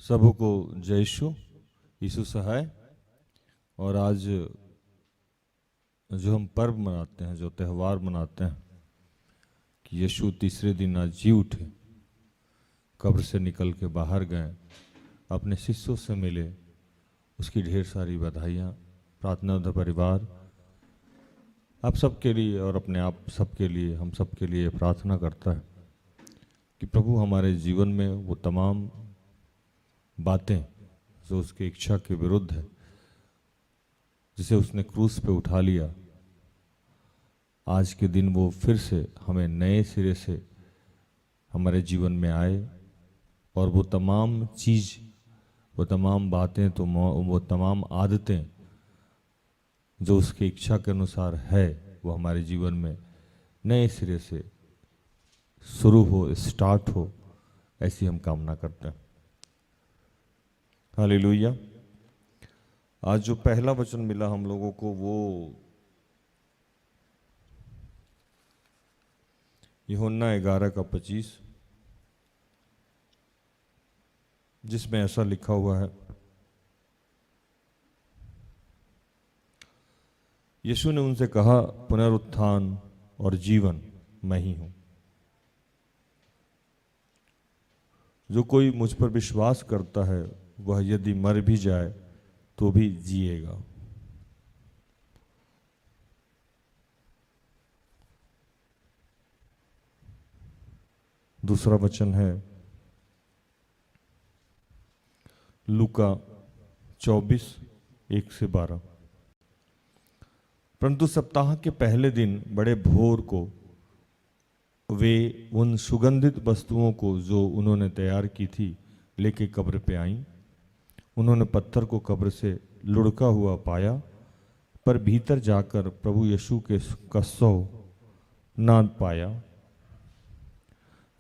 सबको जय यीशु सहाय। और आज जो हम पर्व मनाते हैं, जो त्यौहार मनाते हैं कि यीशु तीसरे दिन आज जी उठे, कब्र से निकल के बाहर गए, अपने शिष्यों से मिले, उसकी ढेर सारी बधाइयाँ। प्रार्थना परिवार आप सबके लिए और अपने आप सबके लिए, हम सबके लिए प्रार्थना करता है कि प्रभु हमारे जीवन में वो तमाम बातें जो उसकी इच्छा के विरुद्ध है, जिसे उसने क्रूस पे उठा लिया, आज के दिन वो फिर से हमें नए सिरे से हमारे जीवन में आए और वो तमाम चीज़, वो तमाम बातें, तो वो तमाम आदतें जो उसकी इच्छा के अनुसार है, वो हमारे जीवन में नए सिरे से शुरू हो, स्टार्ट हो, ऐसी हम कामना करते हैं। हालेलुया। आज जो पहला वचन मिला हम लोगों को, वो यूहन्ना 11:25, जिसमें ऐसा लिखा हुआ है, यीशु ने उनसे कहा, पुनरुत्थान और जीवन मैं ही हूं। जो कोई मुझ पर विश्वास करता है वह यदि मर भी जाए तो भी जिएगा। दूसरा वचन है लूका 24:1-12। परंतु सप्ताह के पहले दिन बड़े भोर को वे उन सुगंधित वस्तुओं को जो उन्होंने तैयार की थी लेके कब्र पे आईं। उन्होंने पत्थर को कब्र से लुढ़का हुआ पाया, पर भीतर जाकर प्रभु यीशु के का शव ना पाया।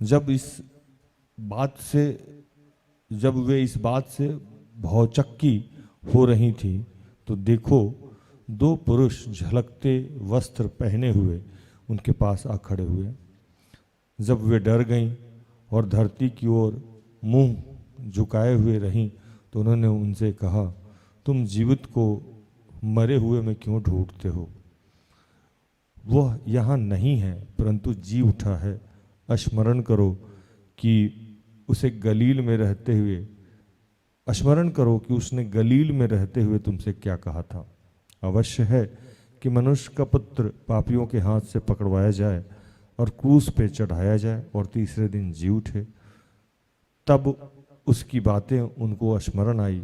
जब वे इस बात से भौचक्की हो रही थी, तो देखो, दो पुरुष झलकते वस्त्र पहने हुए उनके पास आ खड़े हुए। जब वे डर गईं और धरती की ओर मुंह झुकाए हुए रहीं, तो उन्होंने उनसे कहा, तुम जीवित को मरे हुए में क्यों ढूंढते हो? वह यहाँ नहीं है, परंतु जी उठा है। स्मरण करो कि उसने गलील में रहते हुए तुमसे क्या कहा था। अवश्य है कि मनुष्य का पुत्र पापियों के हाथ से पकड़वाया जाए और क्रूस पे चढ़ाया जाए और तीसरे दिन जी उठे। तब उसकी बातें उनको स्मरण आई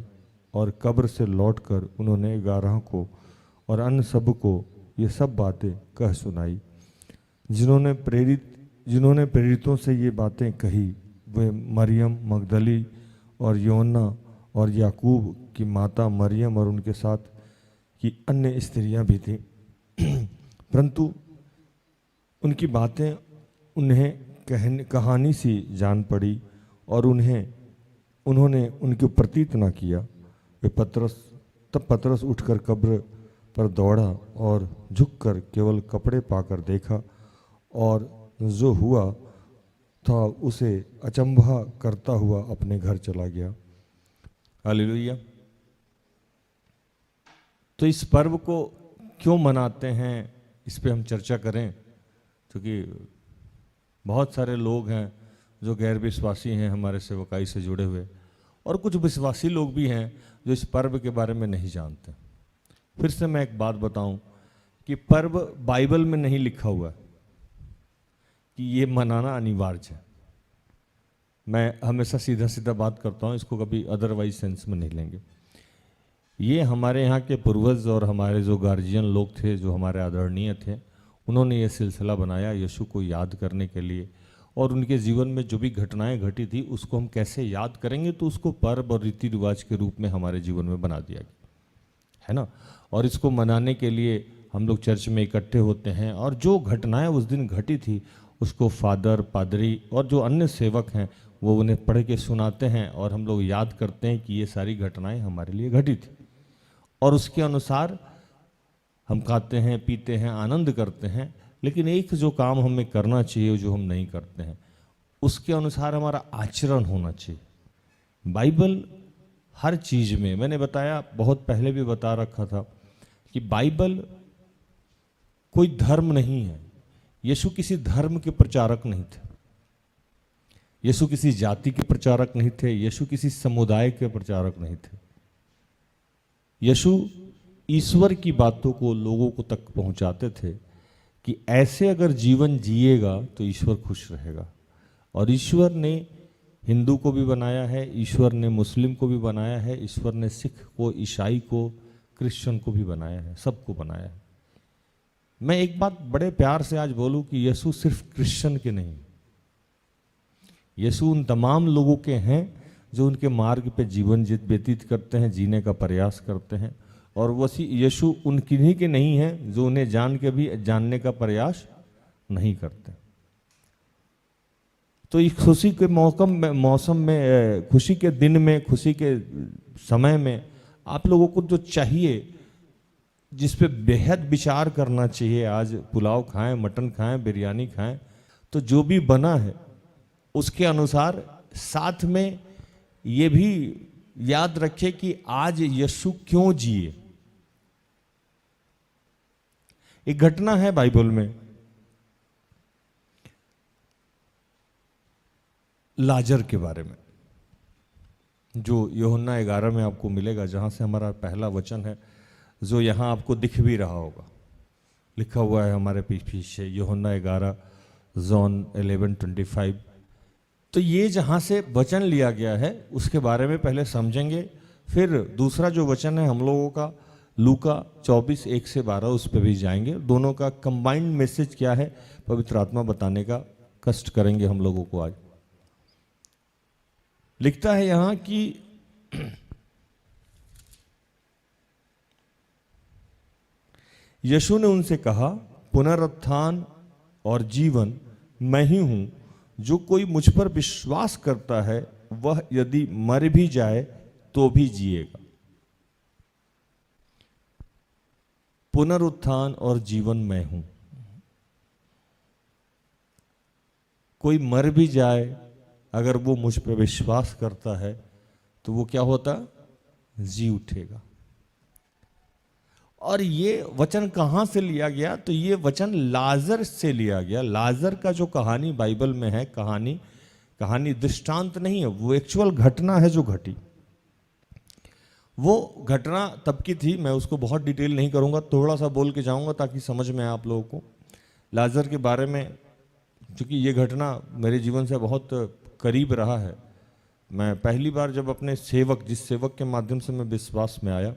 और कब्र से लौटकर उन्होंने 11 को और अन्य सब को ये सब बातें कह सुनाई। जिन्होंने प्रेरितों से ये बातें कही, वे मरियम मगदली और योना और याकूब की माता मरियम और उनके साथ की अन्य स्त्रियां भी थीं। परंतु उनकी बातें उन्हें कहानी सी जान पड़ी और उन्होंने उनके प्रतीत न किया। तब पतरस उठकर कब्र पर दौड़ा और झुककर केवल कपड़े पाकर देखा और जो हुआ था उसे अचंभा करता हुआ अपने घर चला गया। हालेलुया। तो इस पर्व को क्यों मनाते हैं, इस पे हम चर्चा करें, क्योंकि बहुत सारे लोग हैं जो गैर विश्वासी हैं हमारे सेवकाई से जुड़े हुए, और कुछ विश्वासी लोग भी हैं जो इस पर्व के बारे में नहीं जानते। फिर से मैं एक बात बताऊं कि पर्व बाइबल में नहीं लिखा हुआ है कि ये मनाना अनिवार्य है। मैं हमेशा सीधा सीधा बात करता हूं, इसको कभी अदरवाइज सेंस में नहीं लेंगे। ये हमारे यहाँ के पूर्वज और हमारे जो गार्जियन लोग थे, जो हमारे आदरणीय थे, उन्होंने ये सिलसिला बनाया यीशु को याद करने के लिए, और उनके जीवन में जो भी घटनाएं घटी थी उसको हम कैसे याद करेंगे, तो उसको पर्व और रीति रिवाज के रूप में हमारे जीवन में बना दिया गया है ना। और इसको मनाने के लिए हम लोग चर्च में इकट्ठे होते हैं, और जो घटनाएं उस दिन घटी थी उसको फादर, पादरी और जो अन्य सेवक हैं वो उन्हें पढ़ के सुनाते हैं, और हम लोग याद करते हैं कि ये सारी घटनाएं हमारे लिए घटी थी, और उसके अनुसार हम खाते हैं, पीते हैं, आनंद करते हैं। लेकिन एक जो काम हमें करना चाहिए, जो हम नहीं करते हैं, उसके अनुसार हमारा आचरण होना चाहिए। बाइबल हर चीज में, मैंने बताया, बहुत पहले भी बता रखा था कि बाइबल कोई धर्म नहीं है। यीशु किसी धर्म के प्रचारक नहीं थे, यीशु किसी जाति के प्रचारक नहीं थे, यीशु किसी समुदाय के प्रचारक नहीं थे। यीशु ईश्वर की बातों को लोगों को तक पहुंचाते थे कि ऐसे अगर जीवन जिएगा तो ईश्वर खुश रहेगा। और ईश्वर ने हिंदू को भी बनाया है, ईश्वर ने मुस्लिम को भी बनाया है, ईश्वर ने सिख को, ईसाई को, क्रिश्चियन को भी बनाया है, सबको बनाया है। मैं एक बात बड़े प्यार से आज बोलूं कि यीशु सिर्फ क्रिश्चियन के नहीं, यीशु उन तमाम लोगों के हैं जो उनके मार्ग पे जीवन व्यतीत करते हैं, जीने का प्रयास करते हैं। और वही यीशु उन किन्हीं के नहीं हैं जो उन्हें जान के भी जानने का प्रयास नहीं करते। तो इस खुशी के मौसम में, खुशी के दिन में, खुशी के समय में आप लोगों को जो चाहिए, जिस पे बेहद विचार करना चाहिए, आज पुलाव खाएं, मटन खाएं, बिरयानी खाएं, तो जो भी बना है उसके अनुसार साथ में ये भी याद रखें कि आज यीशु क्यों जिए। एक घटना है बाइबल में, लाजर के बारे में, जो यूहन्ना 11 में आपको मिलेगा, जहां से हमारा पहला वचन है, जो यहां आपको दिख भी रहा होगा, लिखा हुआ है हमारे पीछे, यूहन्ना 11 जॉन 11:25। तो ये जहां से वचन लिया गया है उसके बारे में पहले समझेंगे, फिर दूसरा जो वचन है हम लोगों का लूका 24:1-12, उस पर भी जाएंगे। दोनों का कंबाइंड मैसेज क्या है पवित्र आत्मा बताने का कष्ट करेंगे हम लोगों को आज। लिखता है यहां कि यीशु ने उनसे कहा, पुनरुत्थान और जीवन मैं ही हूं, जो कोई मुझ पर विश्वास करता है वह यदि मर भी जाए तो भी जिएगा। पुनरुत्थान और जीवन मैं हूं। कोई मर भी जाए, अगर वो मुझ पर विश्वास करता है तो वो क्या होता, जी उठेगा। और ये वचन कहां से लिया गया, तो ये वचन लाजर से लिया गया। लाजर का जो कहानी बाइबल में है, कहानी दृष्टांत नहीं है, वो एक्चुअल घटना है जो घटी। वो घटना तब की थी, मैं उसको बहुत डिटेल नहीं करूंगा, थोड़ा सा बोल के जाऊंगा ताकि समझ में आए आप लोगों को लाजर के बारे में, क्योंकि ये घटना मेरे जीवन से बहुत करीब रहा है। मैं पहली बार जब अपने सेवक, जिस सेवक के माध्यम से मैं विश्वास में आया,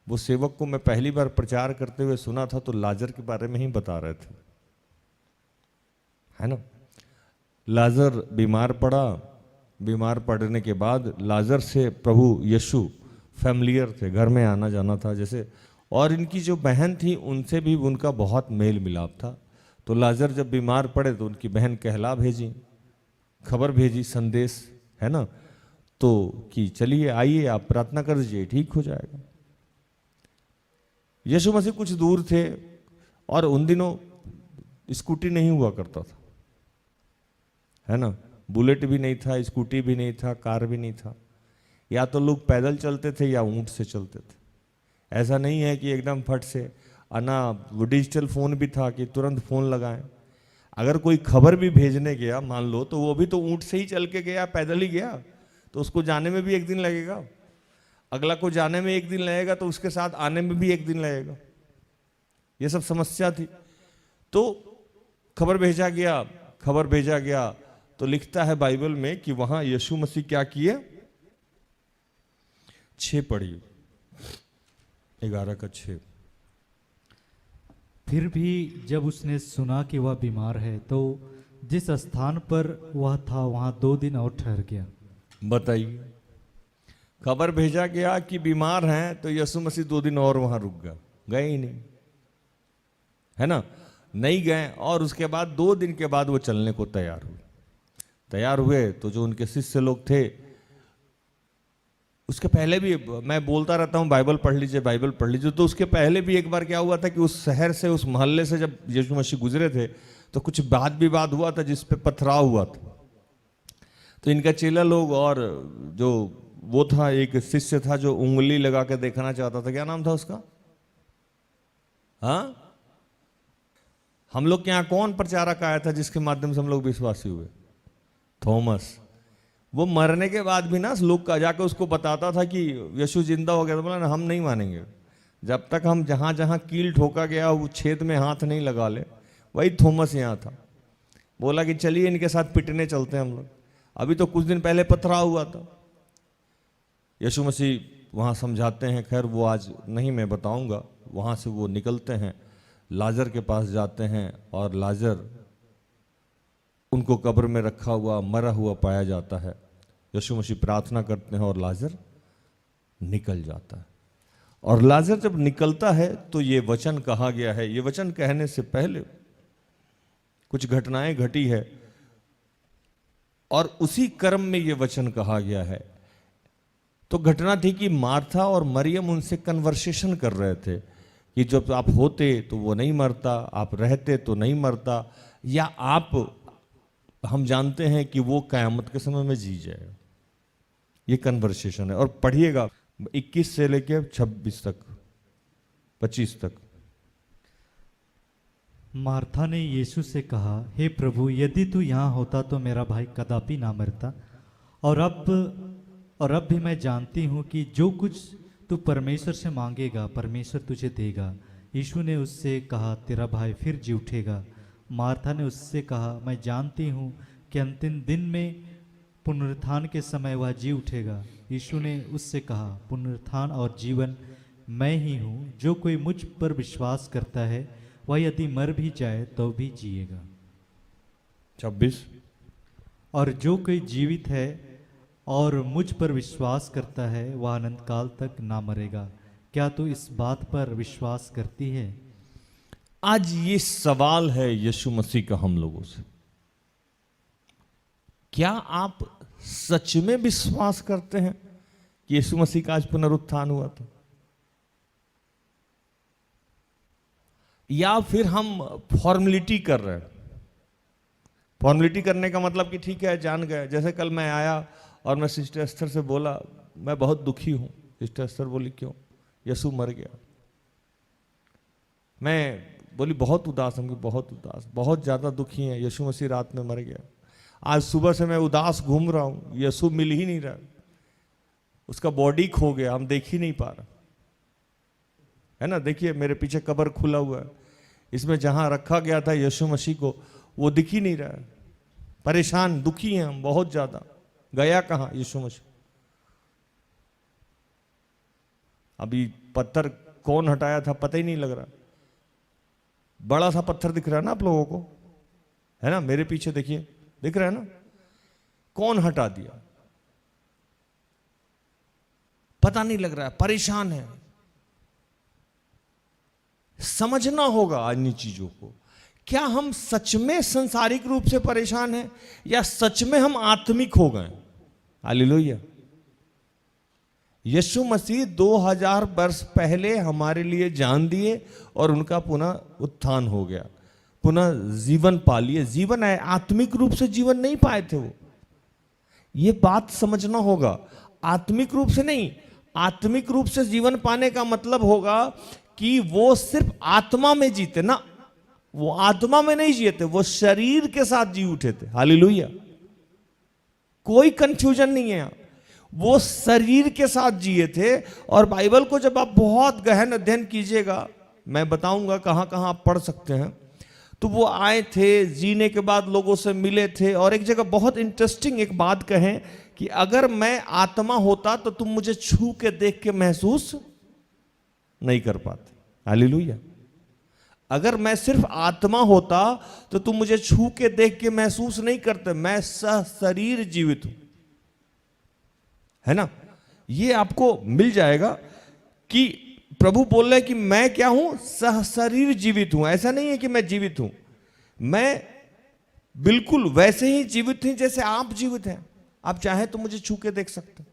वो सेवक को मैं पहली बार प्रचार करते हुए सुना था, तो लाजर के बारे में ही बता रहे थे, है ना। लाजर बीमार पड़ा, बीमार पड़ने के बाद लाजर से प्रभु यीशु फैमिलियर थे, घर में आना जाना था जैसे। और इनकी जो बहन थी उनसे भी उनका बहुत मेल मिलाप था। तो लाजर जब बीमार पड़े तो उनकी बहन कहला भेजी, खबर भेजी, संदेश, है ना, तो कि चलिए आइए, आप प्रार्थना कर दीजिए, ठीक हो जाएगा। यीशु मसीह कुछ दूर थे और उन दिनों स्कूटी नहीं हुआ करता था, है ना, बुलेट भी नहीं था, स्कूटी भी नहीं था, कार भी नहीं था। या तो लोग पैदल चलते थे या ऊंट से चलते थे। ऐसा नहीं है कि एकदम फट से आना, वो डिजिटल फोन भी था कि तुरंत फोन लगाएं। अगर कोई खबर भी भेजने गया मान लो, तो वो भी तो ऊंट से ही चल के गया, पैदल ही गया, तो उसको जाने में भी एक दिन लगेगा, अगला को जाने में एक दिन लगेगा, तो उसके साथ आने में भी एक दिन लगेगा। ये सब समस्या थी। तो खबर भेजा गया, तो लिखता है बाइबल में कि वहां यीशु मसीह क्या किए, 6 पढ़िए, 11:6। फिर भी जब उसने सुना कि वह बीमार है, तो जिस स्थान पर वह था वहां 2 दिन और ठहर गया। बताइए, खबर भेजा गया कि बीमार हैं, तो यीशु मसीह 2 दिन और वहां रुक गए ही नहीं, है ना, नहीं गए। और उसके बाद 2 दिन के बाद वो चलने को तैयार हुए। तो जो उनके शिष्य लोग थे, उसके पहले भी मैं बोलता रहता हूं बाइबल पढ़ लीजिए, तो उसके पहले भी एक बार क्या हुआ था कि उस शहर से, उस मोहल्ले से जब यीशु मसीह गुजरे थे, तो कुछ वाद विवाद हुआ था जिस पे पथराव हुआ था। तो इनका चेला लोग, और जो वो था एक शिष्य था जो उंगली लगा के देखना चाहता था, क्या नाम था उसका? हाँ, हम लोग के यहाँ कौन प्रचारक आया था जिसके माध्यम से हम लोग विश्वासी हुए? थॉमस। वो मरने के बाद भी ना लोग का जाकर उसको बताता था कि यीशु जिंदा हो गया, तो बोला ना हम नहीं मानेंगे जब तक हम जहां जहां कील ठोका गया वो छेद में हाथ नहीं लगा ले। वही थॉमस यहाँ था, बोला कि चलिए इनके साथ पिटने चलते हैं हम लोग। अभी तो कुछ दिन पहले पथराव हुआ था। यीशु मसीह वहाँ समझाते हैं, खैर वो आज नहीं मैं बताऊंगा। वहाँ से वो निकलते हैं, लाजर के पास जाते हैं, और लाजर उनको कब्र में रखा हुआ मरा हुआ पाया जाता है। यीशु मसीह प्रार्थना करते हैं और लाजर निकल जाता है। और लाजर जब निकलता है तो ये वचन कहा गया है। ये वचन कहने से पहले कुछ घटनाएं घटी है, और उसी क्रम में ये वचन कहा गया है। तो घटना थी कि मार्था और मरियम उनसे कन्वर्सेशन कर रहे थे कि जब आप होते तो वो नहीं मरता, आप रहते तो नहीं मरता, या आप, हम जानते हैं कि वो कयामत के समय में जी जाएगा। ये कन्वर्सेशन है। और पढ़िएगा 21 से लेके 26 तक, 25 तक। मार्था ने यीशु से कहा, हे प्रभु, यदि तू यहाँ होता तो मेरा भाई कदापि ना मरता। और अब भी मैं जानती हूँ कि जो कुछ तू परमेश्वर से मांगेगा परमेश्वर तुझे देगा। यीशु ने उससे कहा, तेरा भाई फिर जी उठेगा। मार्था ने उससे कहा, मैं जानती हूँ कि अंतिम दिन में पुनरुत्थान के समय वह जी उठेगा। यीशु ने उससे कहा, पुनरुत्थान और जीवन मैं ही हूँ। जो कोई मुझ पर विश्वास करता है वह यदि मर भी जाए तो भी जिएगा। 26। और जो कोई जीवित है और मुझ पर विश्वास करता है वह अनंत काल तक ना मरेगा। क्या तू इस बात पर विश्वास करती है? आज ये सवाल है यीशु मसीह का हम लोगों से, क्या आप सच में विश्वास करते हैं कि यीशु मसीह का आज पुनरुत्थान हुआ था? या फिर हम फॉर्मेलिटी कर रहे हैं? फॉर्मेलिटी करने का मतलब कि ठीक है जान गए। जैसे कल मैं आया और मैं सिस्टर एस्थर से बोला मैं बहुत दुखी हूं। सिस्टर एस्थर बोली क्यों? यीशु मर गया। मैं बोली बहुत उदास हूँ, बहुत उदास, बहुत ज़्यादा दुखी है, यीशु मसीह रात में मर गया। आज सुबह से मैं उदास घूम रहा हूँ, यीशु मिल ही नहीं रहा, उसका बॉडी खो गया, हम देख ही नहीं पा रहे, है ना। देखिए मेरे पीछे कब्र खुला हुआ है, इसमें जहाँ रखा गया था यीशु मसीह को वो दिख ही नहीं रहा है। परेशान दुखी हैं हम बहुत ज़्यादा। गया कहाँ यीशु मसीह? अभी पत्थर कौन हटाया था पता ही नहीं लग रहा। बड़ा सा पत्थर दिख रहा है ना आप लोगों को, है ना, मेरे पीछे देखिए दिख रहा है ना, कौन हटा दिया पता नहीं लग रहा है, परेशान है। समझना होगा अन्य चीजों को। क्या हम सच में संसारिक रूप से परेशान हैं या सच में हम आत्मिक हो गए? हालेलुया। यीशु मसीह 2000 वर्ष पहले हमारे लिए जान दिए और उनका पुनः उत्थान हो गया, पुनः जीवन पा लिए। जीवन है, आत्मिक रूप से जीवन नहीं पाए थे वो, ये बात समझना होगा। आत्मिक रूप से नहीं, आत्मिक रूप से जीवन पाने का मतलब होगा कि वो सिर्फ आत्मा में जीते ना, वो आत्मा में नहीं जिए थे, वो शरीर के साथ जी उठे थे। हालेलुया, कोई कंफ्यूजन नहीं है यहाँ, वो शरीर के साथ जिए थे। और बाइबल को जब आप बहुत गहन अध्ययन कीजिएगा, मैं बताऊंगा कहां कहां आप पढ़ सकते हैं, तो वो आए थे, जीने के बाद लोगों से मिले थे। और एक जगह बहुत इंटरेस्टिंग एक बात कहें कि अगर मैं आत्मा होता तो तुम मुझे छू के देख के महसूस नहीं कर पाते। हालेलुया। अगर मैं सिर्फ आत्मा होता तो तुम मुझे छू के देख के महसूस नहीं करते, मैं सह शरीर जीवित हूं, है ना। ये आपको मिल जाएगा कि प्रभु बोल रहे कि मैं क्या हूं, सह शरीर जीवित हूं। ऐसा नहीं है कि मैं जीवित हूं, मैं बिल्कुल वैसे ही जीवित हूं जैसे आप जीवित हैं। आप चाहे तो मुझे छू के देख सकते,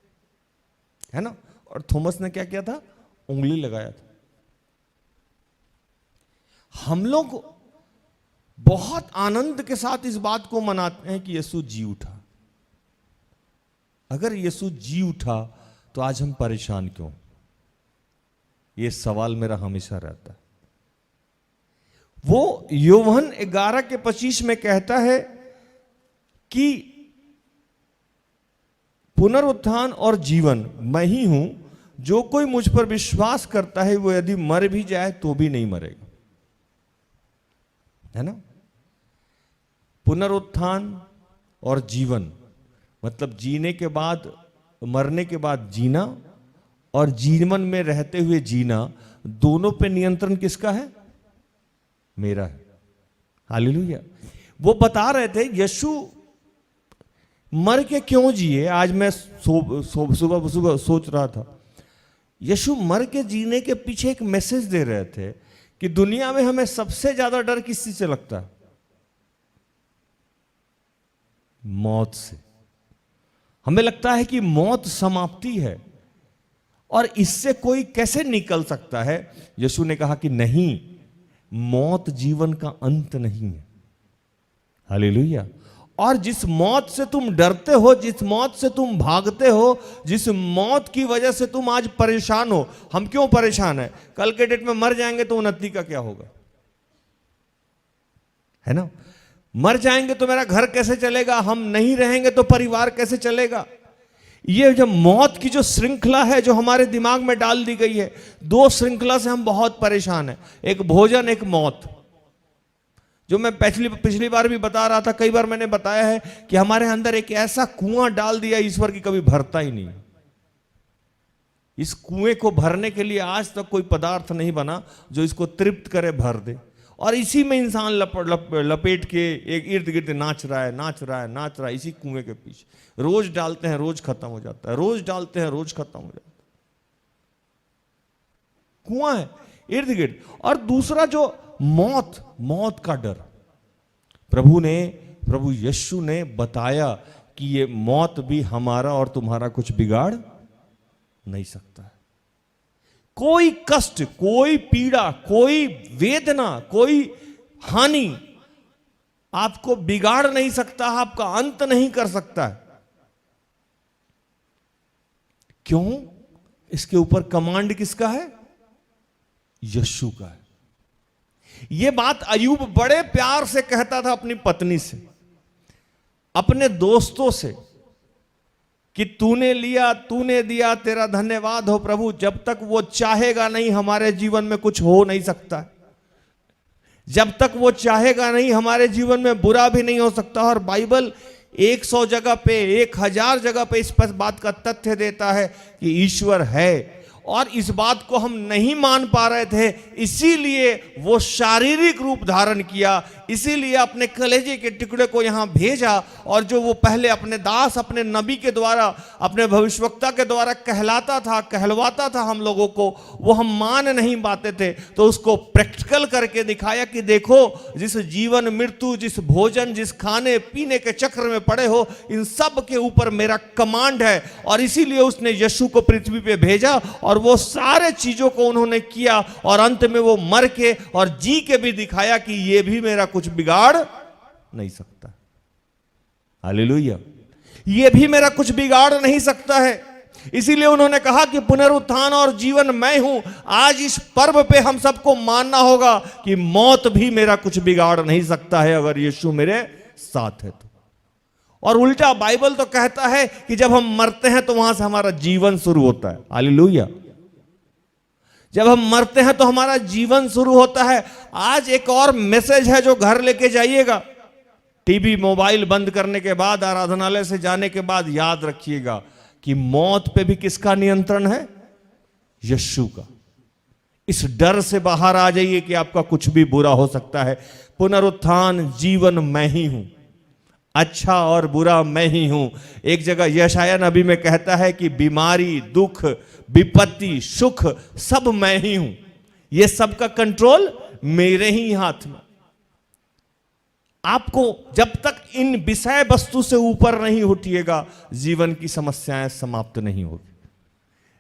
है ना। और थॉमस ने क्या किया था? उंगली लगाया था। हम लोग बहुत आनंद के साथ इस बात को मनाते हैं कि यीशु जी उठा, अगर यीशु जी उठा तो आज हम परेशान क्यों? ये सवाल मेरा हमेशा रहता है। वो यूहन्ना 11:25 में कहता है कि पुनरुत्थान और जीवन मैं ही हूं, जो कोई मुझ पर विश्वास करता है वो यदि मर भी जाए तो भी नहीं मरेगा, है ना। पुनरुत्थान और जीवन मतलब जीने के बाद, मरने के बाद जीना और जीवन में रहते हुए जीना, दोनों पे नियंत्रण किसका है? मेरा है। हालेलुया। वो बता रहे थे यीशु मर के क्यों जिए। आज मैं सुबह सोच रहा था, यीशु मर के जीने के पीछे एक मैसेज दे रहे थे कि दुनिया में हमें सबसे ज्यादा डर किस चीज से लगता है? मौत से। हमें लगता है कि मौत समाप्ति है और इससे कोई कैसे निकल सकता है। यीशु ने कहा कि नहीं, मौत जीवन का अंत नहीं है। हालेलुया। और जिस मौत से तुम डरते हो, जिस मौत से तुम भागते हो, जिस मौत की वजह से तुम आज परेशान हो, हम क्यों परेशान है? कल के डेट में मर जाएंगे तो उन्नति का क्या होगा, है ना। मर जाएंगे तो मेरा घर कैसे चलेगा, हम नहीं रहेंगे तो परिवार कैसे चलेगा। ये जो मौत की जो श्रृंखला है जो हमारे दिमाग में डाल दी गई है, दो श्रृंखला से हम बहुत परेशान हैं। एक भोजन, एक मौत। जो मैं पिछली बार भी बता रहा था, कई बार मैंने बताया है कि हमारे अंदर एक ऐसा कुआं डाल दिया ईश्वर की कभी भरता ही नहीं। इस कुएं को भरने के लिए आज तक कोई पदार्थ नहीं बना जो इसको तृप्त करे, भर दे। और इसी में इंसान लपेट के एक इर्द गिर्द नाच रहा है, इसी कुएं के पीछे। रोज डालते हैं, रोज खत्म हो जाता है, रोज डालते हैं, रोज खत्म हो जाता है। कुआं है इर्द गिर्द। और दूसरा जो मौत का डर, प्रभु यीशु ने बताया कि ये मौत भी हमारा और तुम्हारा कुछ बिगाड़ नहीं सकता है। कोई कष्ट, कोई पीड़ा, कोई वेदना, कोई हानि आपको बिगाड़ नहीं सकता, आपका अंत नहीं कर सकता है। क्यों? इसके ऊपर कमांड किसका है? यीशु का है। यह बात अय्यूब बड़े प्यार से कहता था अपनी पत्नी से, अपने दोस्तों से, कि तूने लिया, तूने दिया, तेरा धन्यवाद हो प्रभु। जब तक वो चाहेगा नहीं हमारे जीवन में कुछ हो नहीं सकता। जब तक वो चाहेगा नहीं हमारे जीवन में बुरा भी नहीं हो सकता। और बाइबल 100 जगह पे, 1000 जगह पे इस बात का तथ्य देता है कि ईश्वर है। और इस बात को हम नहीं मान पा रहे थे, इसीलिए वो शारीरिक रूप धारण किया, इसीलिए अपने कलेजे के टुकड़े को यहां भेजा। और जो वो पहले अपने दास, अपने नबी के द्वारा, अपने भविष्यवक्ता के द्वारा कहलवाता था हम लोगों को, वो हम मान नहीं पाते थे। तो उसको प्रैक्टिकल करके दिखाया कि देखो, जिस जीवन मृत्यु, जिस भोजन, जिस खाने पीने के चक्र में पड़े हो, इन सब के ऊपर मेरा कमांड है। और इसीलिए उसने यीशु को पृथ्वी पे भेजा और वो सारे चीजों को उन्होंने किया। और अंत में वो मर के और जी के भी दिखाया कि ये भी मेरा कुछ बिगाड़ नहीं सकता। हालेलुया। ये भी मेरा कुछ बिगाड़ नहीं सकता है। इसीलिए उन्होंने कहा कि पुनरुत्थान और जीवन मैं हूं। आज इस पर्व पे हम सबको मानना होगा कि मौत भी मेरा कुछ बिगाड़ नहीं सकता है अगर यीशु मेरे साथ है तो। और उल्टा बाइबल तो कहता है कि जब हम मरते हैं तो वहां से हमारा जीवन शुरू होता है। हालेलुया। जब हम मरते हैं तो हमारा जीवन शुरू होता है। आज एक और मैसेज है जो घर लेके जाइएगा। टीवी मोबाइल बंद करने के बाद, आराधनालय से जाने के बाद याद रखिएगा कि मौत पे भी किसका नियंत्रण है? यीशु का। इस डर से बाहर आ जाइए कि आपका कुछ भी बुरा हो सकता है। पुनरुत्थान जीवन मैं ही हूं, अच्छा और बुरा मैं ही हूं। एक जगह यशाया नबी में कहता है कि बीमारी, दुख, विपत्ति, सुख सब मैं ही हूं। यह सब का कंट्रोल मेरे ही हाथ में। आपको जब तक इन विषय वस्तु से ऊपर नहीं उठिएगा, जीवन की समस्याएं समाप्त नहीं होगी।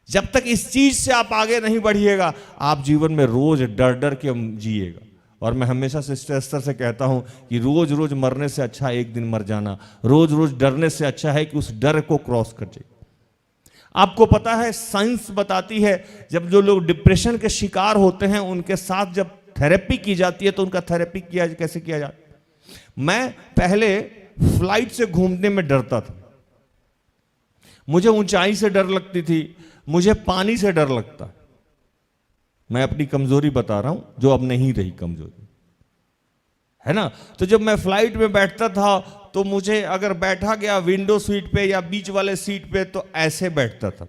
जब तक इस चीज से आप आगे नहीं बढ़िएगा, आप जीवन में रोज डर डर के जिएगा। और मैं हमेशा सिस्टर एस्तर से कहता हूं कि रोज रोज मरने से अच्छा एक दिन मर जाना, रोज रोज डरने से अच्छा है कि उस डर को क्रॉस कर जाए। आपको पता है, साइंस बताती है जब जो लोग डिप्रेशन के शिकार होते हैं उनके साथ जब थेरेपी की जाती है तो उनका थेरेपी कैसे किया जाता है। मैं पहले फ्लाइट से घूमने में डरता था, मुझे ऊंचाई से डर लगती थी, मुझे पानी से डर लगता। मैं अपनी कमजोरी बता रहा हूं, जो अब नहीं रही कमजोरी, है ना। तो जब मैं फ्लाइट में बैठता था तो मुझे अगर बैठा गया विंडो सीट पे या बीच वाले सीट पे तो ऐसे बैठता था,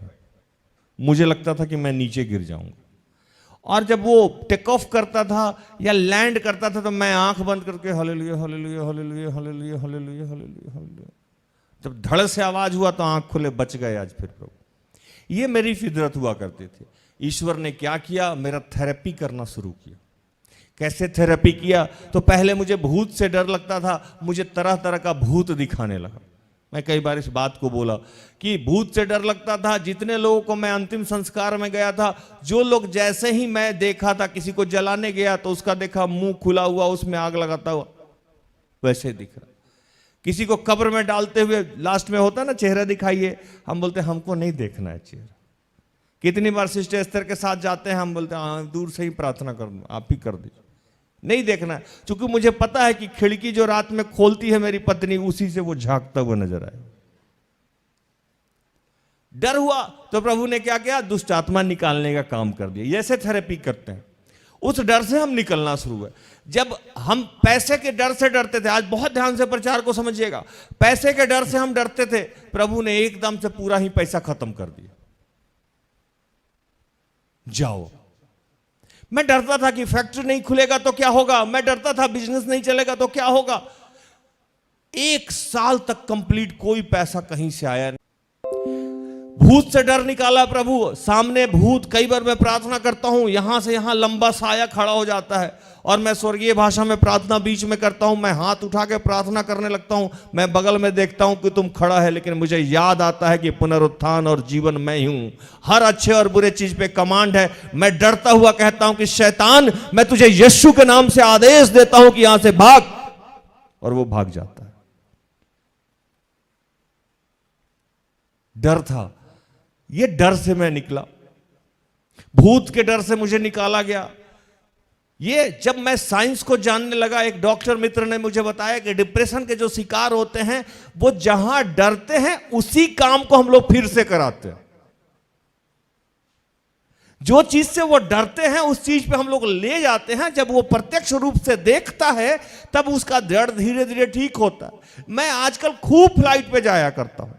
मुझे लगता था कि मैं नीचे गिर जाऊंगा। और जब वो टेक ऑफ करता था या लैंड करता था तो मैं आंख बंद करके hallelujah hallelujah hallelujah hallelujah hallelujah hallelujah hallelujah, जब धड़ से आवाज हुआ तो आंख खुले, बच गए आज फिर प्रभु। ये मेरी फितरत हुआ करती थी। ईश्वर ने क्या किया, मेरा थेरेपी करना शुरू किया। कैसे थेरेपी किया, तो पहले मुझे भूत से डर लगता था, मुझे तरह तरह का भूत दिखाने लगा। मैं कई बार इस बात को बोला कि भूत से डर लगता था। जितने लोगों को मैं अंतिम संस्कार में गया था, जो लोग जैसे ही मैं देखा था, किसी को जलाने गया तो उसका देखा मुंह खुला हुआ, उसमें आग लगाता हुआ वैसे दिख रहा। किसी को कब्र में डालते हुए लास्ट में होता ना चेहरा दिखाइए, हम बोलते हमको नहीं देखना है चेहरा। कितनी बार सिस्टर एस्तर के साथ जाते हैं, हम बोलते हैं दूर से ही प्रार्थना कर दूं, आप ही कर दीजिए, नहीं देखना है। क्योंकि मुझे पता है कि खिड़की जो रात में खोलती है मेरी पत्नी, उसी से वो झांकता हुआ नजर आए। डर हुआ तो प्रभु ने क्या किया, दुष्ट आत्मा निकालने का काम कर दिया। ऐसे थेरेपी करते हैं, उस डर से हम निकलना शुरू हुआ। जब हम पैसे के डर से डरते थे, आज बहुत ध्यान से प्रचार को समझिएगा, पैसे के डर से हम डरते थे, प्रभु ने एकदम से पूरा ही पैसा खत्म कर दिया। जाओ, मैं डरता था कि फैक्ट्री नहीं खुलेगा तो क्या होगा, मैं डरता था बिजनेस नहीं चलेगा तो क्या होगा। 1 साल तक कंप्लीट कोई पैसा कहीं से आया नहीं। भूत से डर निकाला प्रभु। सामने भूत, कई बार मैं प्रार्थना करता हूं, यहां से यहां लंबा साया खड़ा हो जाता है और मैं स्वर्गीय भाषा में प्रार्थना बीच में करता हूं, मैं हाथ उठा के प्रार्थना करने लगता हूं, मैं बगल में देखता हूं कि तुम खड़ा है, लेकिन मुझे याद आता है कि पुनरुत्थान और जीवन मैं ही हूं, हर अच्छे और बुरे चीज पे कमांड है। मैं डरता हुआ कहता हूं कि शैतान, मैं तुझे यीशु के नाम से आदेश देता हूं कि यहां से भाग, और वो भाग जाता है। डर था, ये डर से मैं निकला, भूत के डर से मुझे निकाला गया। ये जब मैं साइंस को जानने लगा, एक डॉक्टर मित्र ने मुझे बताया कि डिप्रेशन के जो शिकार होते हैं वो जहां डरते हैं उसी काम को हम लोग फिर से कराते हैं। जो चीज से वो डरते हैं उस चीज पे हम लोग ले जाते हैं। जब वो प्रत्यक्ष रूप से देखता है तब उसका डर धीरे धीरे ठीक होता है। मैं आजकल खूब फ्लाइट पे जाया करता हूं,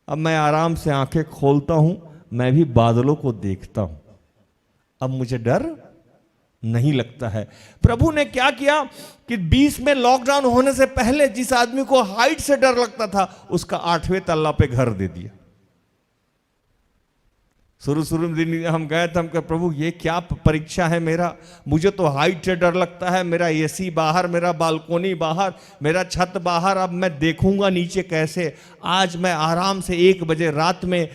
अब मैं आराम से आंखें खोलता हूं, मैं भी बादलों को देखता हूं, अब मुझे डर नहीं लगता है। प्रभु ने क्या किया कि 20 में लॉकडाउन होने से पहले जिस आदमी को हाइट से डर लगता था, उसका 8वें तल्ला पे घर दे दिया। शुरू में दिन हम गए थे, हम कहे प्रभु ये क्या परीक्षा है मेरा, मुझे तो हाइट से डर लगता है, मेरा एसी बाहर, मेरा बालकोनी बाहर, मेरा छत बाहर, अब मैं देखूंगा नीचे कैसे। आज मैं आराम से 1 बजे रात में,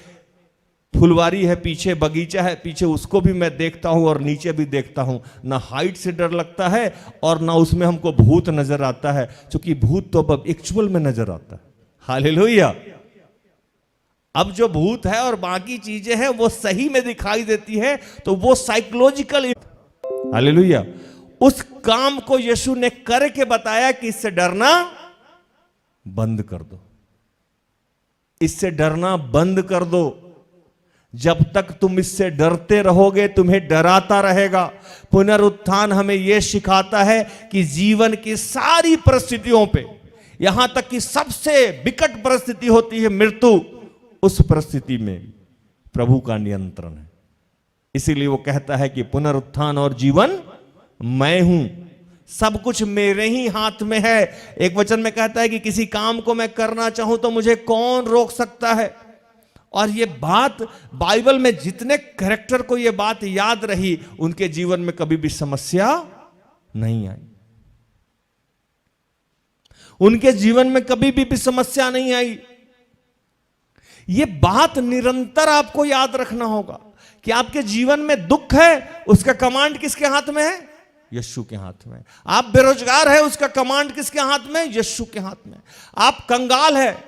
फुलवारी है पीछे, बगीचा है पीछे, उसको भी मैं देखता हूं और नीचे भी देखता हूं। ना हाइट से डर लगता है और ना उसमें हमको भूत नजर आता है, क्योंकि भूत तो अब एक्चुअल में नजर आता है। हालेलुया। अब जो भूत है और बाकी चीजें हैं वो सही में दिखाई देती है, तो वो साइकोलॉजिकल, हालेलुया, उस काम को यीशु ने करके बताया कि इससे डरना बंद कर दो, इससे डरना बंद कर दो। जब तक तुम इससे डरते रहोगे तुम्हें डराता रहेगा। पुनरुत्थान हमें यह सिखाता है कि जीवन की सारी परिस्थितियों पे, यहां तक कि सबसे विकट परिस्थिति होती है मृत्यु, उस परिस्थिति में प्रभु का नियंत्रण है। इसीलिए वो कहता है कि पुनरुत्थान और जीवन मैं हूं, सब कुछ मेरे ही हाथ में है। एक वचन में कहता है कि किसी काम को मैं करना चाहूं तो मुझे कौन रोक सकता है। और ये बात बाइबल में जितने कैरेक्टर को ये बात याद रही, उनके जीवन में कभी भी समस्या नहीं आई, उनके जीवन में कभी भी समस्या नहीं आई। ये बात निरंतर आपको याद रखना होगा कि आपके जीवन में दुख है, उसका कमांड किसके हाथ में है? यीशु के हाथ में। आप बेरोजगार है, उसका कमांड किसके हाथ में? यीशु के हाथ में। आप कंगाल है,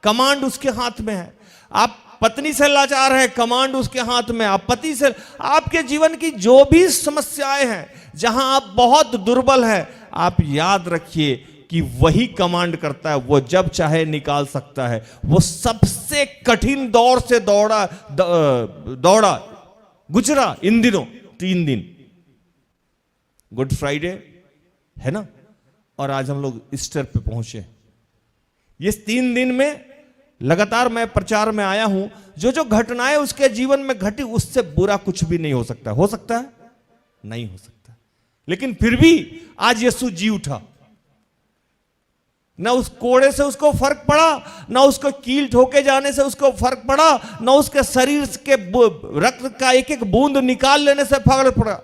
कमांड उसके हाथ में है। आप पत्नी से लाचार है, कमांड उसके हाथ में। आप पति से, आपके जीवन की जो भी समस्याएं हैं, जहां आप बहुत दुर्बल है, आप याद रखिए कि वही कमांड करता है। वो जब चाहे निकाल सकता है। वो सबसे कठिन दौर से दौड़ा गुजरा इन दिनों 3 दिन, गुड फ्राइडे है ना, और आज हम लोग ईस्टर पे पहुंचे। ये 3 दिन में लगातार मैं प्रचार में आया हूं। जो जो घटनाएं उसके जीवन में घटी, उससे बुरा कुछ भी नहीं हो सकता। हो सकता है? नहीं हो सकता। लेकिन फिर भी आज यीशु जी उठा। ना उस कोड़े से उसको फर्क पड़ा, ना उसको कील ठोके जाने से उसको फर्क पड़ा, ना उसके शरीर के रक्त का एक एक बूंद निकाल लेने से फर्क पड़ा,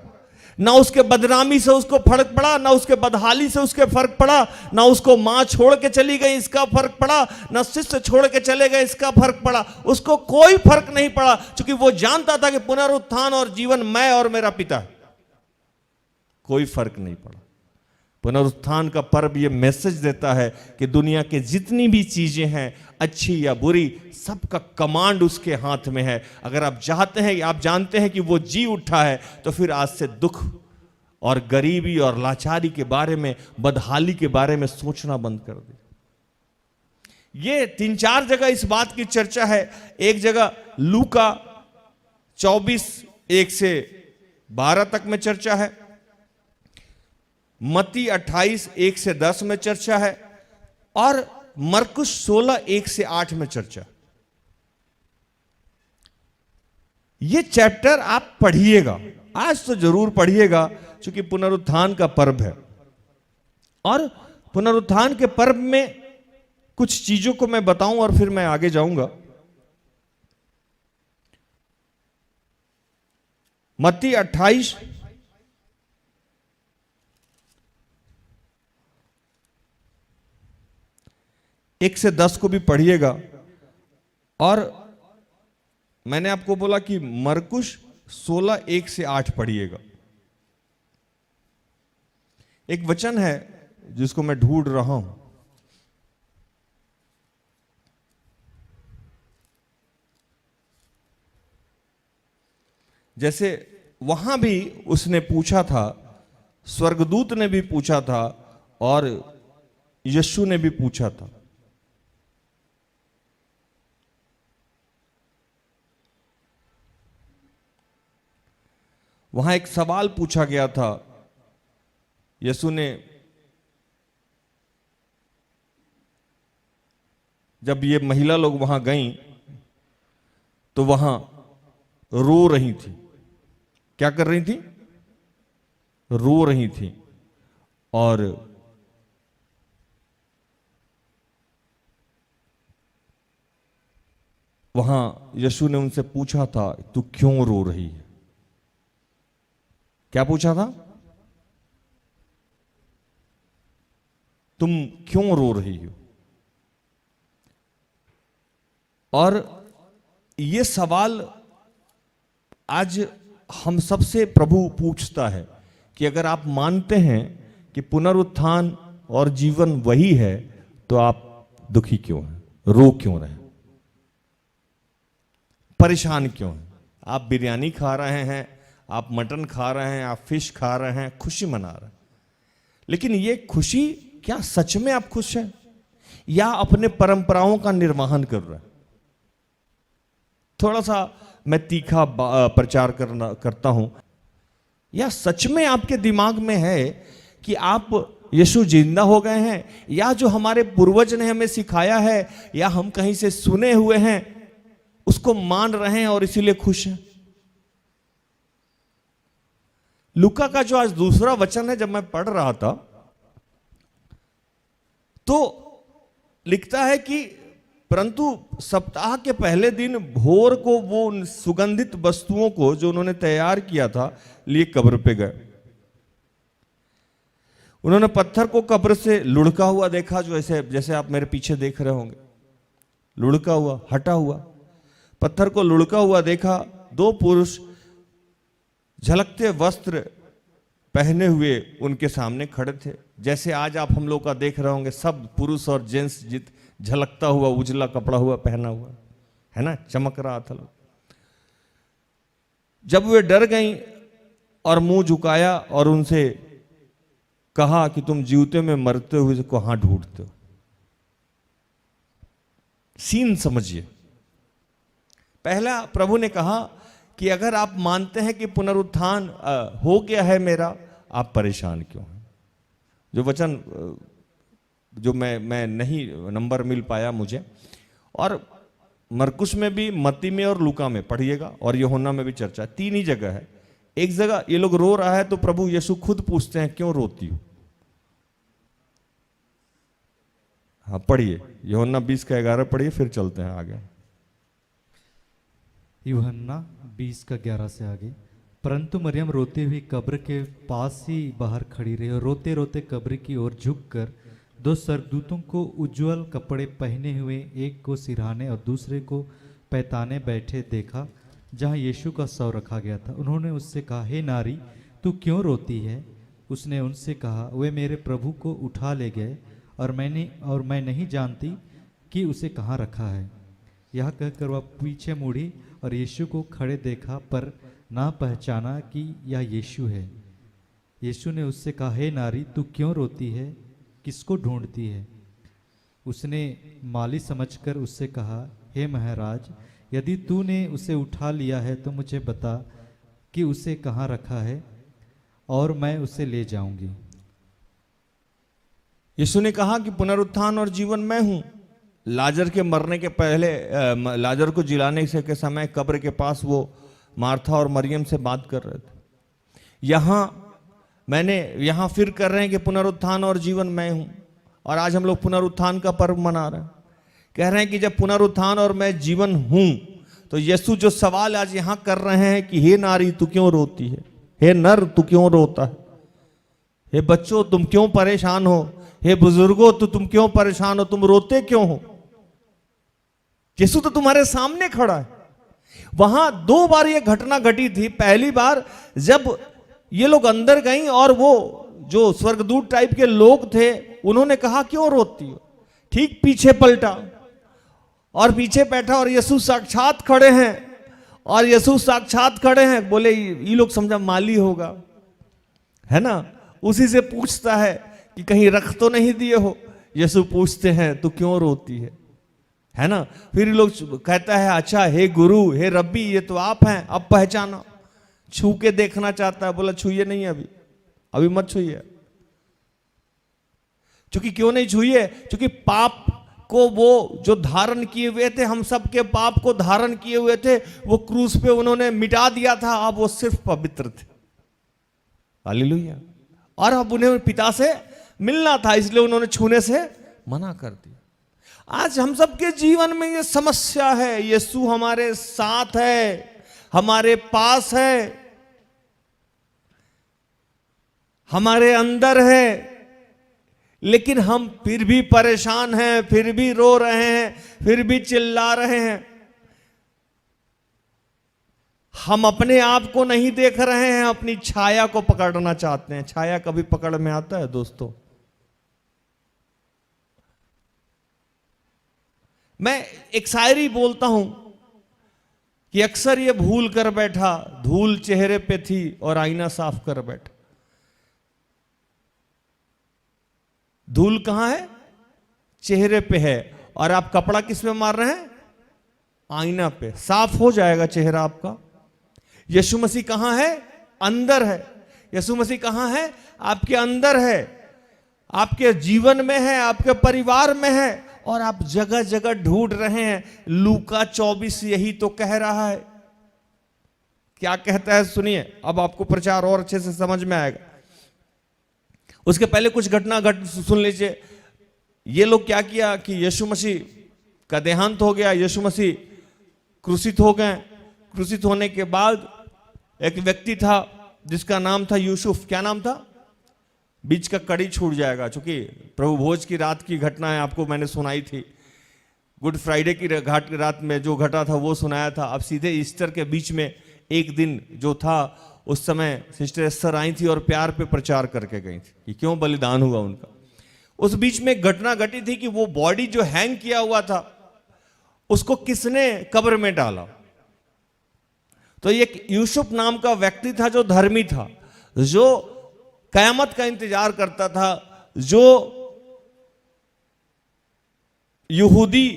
ना उसके बदनामी से उसको फर्क पड़ा, ना उसके बदहाली से उसके फर्क पड़ा, ना उसको मां छोड़ के चली गई इसका फर्क पड़ा, ना शिष्य छोड़ के चले गए इसका फर्क पड़ा। उसको कोई फर्क नहीं पड़ा, क्योंकि वो जानता था कि पुनरुत्थान और जीवन मैं और मेरा पिता। कोई फर्क नहीं पड़ा। पुनरुत्थान का पर्व ये मैसेज देता है कि दुनिया के जितनी भी चीजें हैं, अच्छी या बुरी, सबका कमांड उसके हाथ में है। अगर आप चाहते हैं, आप जानते हैं कि वो जी उठा है, तो फिर आज से दुख और गरीबी और लाचारी के बारे में, बदहाली के बारे में सोचना बंद कर दे। ये 3-4 जगह इस बात की चर्चा है। एक जगह लूका 24:1-12 तक में चर्चा है। मत्ती 28:1-10 में चर्चा है, और मरकुस 16:1-8 में चर्चा। ये चैप्टर आप पढ़िएगा, आज तो जरूर पढ़िएगा, क्योंकि पुनरुत्थान का पर्व है। और पुनरुत्थान के पर्व में कुछ चीजों को मैं बताऊं और फिर मैं आगे जाऊंगा। मत्ती 28 1-10 को भी पढ़िएगा। और मैंने आपको बोला कि मरकुस 16:1-8 पढ़िएगा। एक वचन है जिसको मैं ढूंढ रहा हूं। जैसे वहां भी उसने पूछा था, स्वर्गदूत ने भी पूछा था, और यीशु ने भी पूछा था। वहां एक सवाल पूछा गया था। यीशु ने, जब ये महिला लोग वहां गईं, तो वहां रो रही थी। क्या कर रही थी? रो रही थी। और वहां यीशु ने उनसे पूछा था, तू क्यों रो रही है? क्या पूछा था? तुम क्यों रो रही हो? और ये सवाल आज हम सबसे प्रभु पूछता है कि अगर आप मानते हैं कि पुनरुत्थान और जीवन वही है, तो आप दुखी क्यों हैं? रो क्यों रहे हैं? परेशान क्यों हैं? आप बिरयानी खा रहे हैं, आप मटन खा रहे हैं, आप फिश खा रहे हैं, खुशी मना रहे हैं, लेकिन ये खुशी क्या सच में आप खुश हैं, या अपने परंपराओं का निर्वहन कर रहे हैं? थोड़ा सा मैं तीखा प्रचार करता हूं। या सच में आपके दिमाग में है कि आप यीशु जिंदा हो गए हैं, या जो हमारे पूर्वज ने हमें सिखाया है, या हम कहीं से सुने हुए हैं, उसको मान रहे हैं और इसीलिए खुश हैं? लूका का जो आज दूसरा वचन है, जब मैं पढ़ रहा था तो लिखता है कि परंतु सप्ताह के पहले दिन भोर को वो उन सुगंधित वस्तुओं को जो उन्होंने तैयार किया था लिए कब्र पे गए। उन्होंने पत्थर को कब्र से लुढ़का हुआ देखा, जो ऐसे जैसे आप मेरे पीछे देख रहे होंगे, लुढ़का हुआ, हटा हुआ पत्थर को लुढ़का हुआ देखा। 2 पुरुष झलकते वस्त्र पहने हुए उनके सामने खड़े थे। जैसे आज आप हम लोग का देख रहे होंगे, सब पुरुष और जेंट्स झलकता हुआ उजला कपड़ा हुआ पहना हुआ है ना, चमक रहा था। जब वे डर गईं और मुंह झुकाया और उनसे कहा कि तुम जीवते में मरते हुए को कहां ढूंढते हो। सीन समझिए। पहला प्रभु ने कहा कि अगर आप मानते हैं कि पुनरुत्थान हो गया है मेरा, आप परेशान क्यों हैं। जो वचन जो मैं नहीं नंबर मिल पाया मुझे, और मरकुस में भी, मत्ती में और लूका में पढ़िएगा, और यूहन्ना में भी चर्चा, 3 ही जगह है। एक जगह ये लोग रो रहा है तो प्रभु यीशु खुद पूछते हैं क्यों रोती हो। हाँ पढ़िए, यूहन्ना 20:11 पढ़िए, फिर चलते हैं आगे। यूहन्ना 20:11 से आगे। परंतु मरियम रोती हुई कब्र के पास ही बाहर खड़ी रही और रोते रोते कब्र की ओर झुककर 2 स्वर्गदूतों को उज्ज्वल कपड़े पहने हुए, एक को सिरहाने और दूसरे को पैताने बैठे देखा, जहाँ यीशु का शव रखा गया था। उन्होंने उससे कहा, हे नारी, तू क्यों रोती है। उसने उनसे कहा, वे मेरे प्रभु को उठा ले गए और मैं नहीं जानती कि उसे कहाँ रखा है। यह कहकर वह पीछे मुड़ी और यीशु को खड़े देखा, पर ना पहचाना कि यह यीशु है। यीशु ने उससे कहा, हे नारी, तू क्यों रोती है, किसको ढूंढती है। उसने माली समझकर उससे कहा, हे महाराज, यदि तूने उसे उठा लिया है तो मुझे बता कि उसे कहाँ रखा है, और मैं उसे ले जाऊंगी। यीशु ने कहा कि पुनरुत्थान और जीवन मैं हूं। लाजर के मरने के पहले, लाजर को जिलाने से के समय कब्र के पास वो मार्था और मरियम से बात कर रहे थे। यहाँ फिर कर रहे हैं कि पुनरुत्थान और जीवन मैं हूं। और आज हम लोग पुनरुत्थान का पर्व मना रहे हैं। कह रहे हैं कि जब पुनरुत्थान और मैं जीवन हूं, तो यीशु जो सवाल आज यहां कर रहे हैं कि हे नारी, तू क्यों रोती है, हे नर, तू क्यों रोता है, हे बच्चों, तुम क्यों परेशान हो, हे बुजुर्गों, तो तुम क्यों परेशान हो, तुम रोते क्यों हो। यीशु तो तुम्हारे सामने खड़ा है। वहां 2 बार ये घटना घटी थी। पहली बार जब ये लोग अंदर गई और वो जो स्वर्गदूत टाइप के लोग थे, उन्होंने कहा क्यों रोती हो। ठीक पीछे पलटा और पीछे बैठा और यीशु साक्षात खड़े हैं, और यीशु साक्षात खड़े हैं। बोले ये लोग समझा माली होगा, है ना, उसी से पूछता है कि कहीं रख तो नहीं दिए हो। यीशु पूछते हैं तू क्यों रोती है ना। फिर लोग कहता है, अच्छा हे गुरु, हे रब्बी, ये तो आप हैं, अब पहचाना। छू के देखना चाहता है। बोला छूइए नहीं, अभी मत छूइए। क्योंकि क्यों नहीं छूइए, क्योंकि पाप को वो जो धारण किए हुए थे, हम सब के पाप को धारण किए हुए थे, वो क्रूस पे उन्होंने मिटा दिया था। अब वो सिर्फ पवित्र थे। हालेलुया। और अब उन्हें पिता से मिलना था, इसलिए उन्होंने छूने से मना कर दिया। आज हम सबके जीवन में ये समस्या है। यीशु हमारे साथ है, हमारे पास है, हमारे अंदर है, लेकिन हम फिर भी परेशान हैं, फिर भी रो रहे हैं, फिर भी चिल्ला रहे हैं। हम अपने आप को नहीं देख रहे हैं, अपनी छाया को पकड़ना चाहते हैं। छाया कभी पकड़ में आता है दोस्तों। मैं एक शायरी बोलता हूं कि अक्सर ये भूल कर बैठा, धूल चेहरे पे थी और आईना साफ कर बैठा। धूल कहां है, चेहरे पे है, और आप कपड़ा किस में मार रहे हैं, आईना पे। साफ हो जाएगा चेहरा आपका। यीशु मसीह कहां है, अंदर है। यीशु मसीह कहां है, आपके अंदर है, आपके जीवन में है, आपके परिवार में है, और आप जगह जगह ढूंढ रहे हैं। लूका 24 यही तो कह रहा है। क्या कहता है सुनिए, अब आपको प्रचार और अच्छे से समझ में आएगा। उसके पहले कुछ घटना सुन लीजिए। ये लोग क्या किया कि यीशु मसीह का देहांत हो गया, यीशु मसीह क्रूसित हो गए। क्रूसित होने के बाद एक व्यक्ति था जिसका नाम था यूसुफ। क्या नाम था, बीच का कड़ी छूट जाएगा, क्योंकि प्रभु भोज की रात की घटना है, आपको मैंने सुनाई थी। गुड फ्राइडे की रात में जो घटा था वो सुनाया था। अब सीधे ईस्टर के बीच में एक दिन जो था उस समय सिस्टर एस्तर आई थी और प्यार पे प्रचार करके गई थी कि क्यों बलिदान हुआ उनका। उस बीच में एक घटना घटी थी कि वो बॉडी जो हैंग किया हुआ था उसको किसने कब्र में डाला। तो एक यूसुफ नाम का व्यक्ति था जो धर्मी था, जो कयामत का इंतजार करता था, जो यहूदी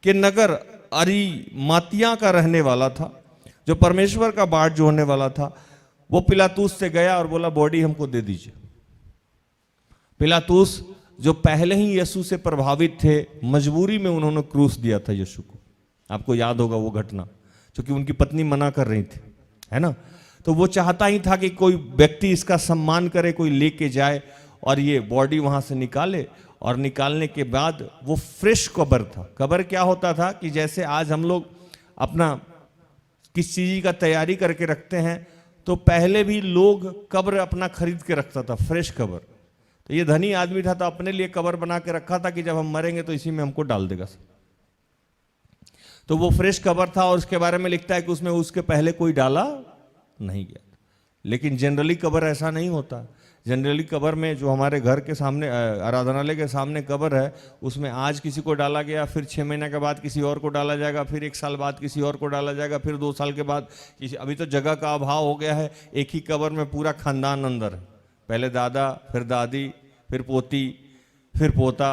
के नगर अरिमातिया का रहने वाला था, जो परमेश्वर का बाट जोड़ने वाला था। वो पिलातूस से गया और बोला बॉडी हमको दे दीजिए। पिलातूस जो पहले ही यीशु से प्रभावित थे, मजबूरी में उन्होंने क्रूस दिया था यीशु को। आपको याद होगा वो घटना, क्योंकि उनकी पत्नी मना कर रही थी, है ना। तो वो चाहता ही था कि कोई व्यक्ति इसका सम्मान करे, कोई लेके जाए और ये बॉडी वहां से निकाले। और निकालने के बाद वो फ्रेश कब्र था। कब्र क्या होता था कि जैसे आज हम लोग अपना किस चीज का तैयारी करके रखते हैं, तो पहले भी लोग कब्र अपना खरीद के रखता था, फ्रेश कब्र। तो ये धनी आदमी था तो अपने लिए कब्र बना के रखा था कि जब हम मरेंगे तो इसी में हमको डाल देगा। तो वो फ्रेश कब्र था और उसके बारे में लिखता है कि उसमें उसके पहले कोई डाला नहीं गया। लेकिन जनरली कब्र ऐसा नहीं होता। जनरली कब्र में जो हमारे घर के सामने आराधनालय के सामने कब्र है, उसमें आज किसी को डाला गया, फिर 6 महीने के बाद किसी और को डाला जाएगा, फिर 1 साल बाद किसी और को डाला जाएगा, फिर 2 साल के बाद किसी। अभी तो जगह का अभाव हो गया है, एक ही कब्र में पूरा खानदान अंदर है। पहले दादा, फिर दादी, फिर पोती, फिर पोता,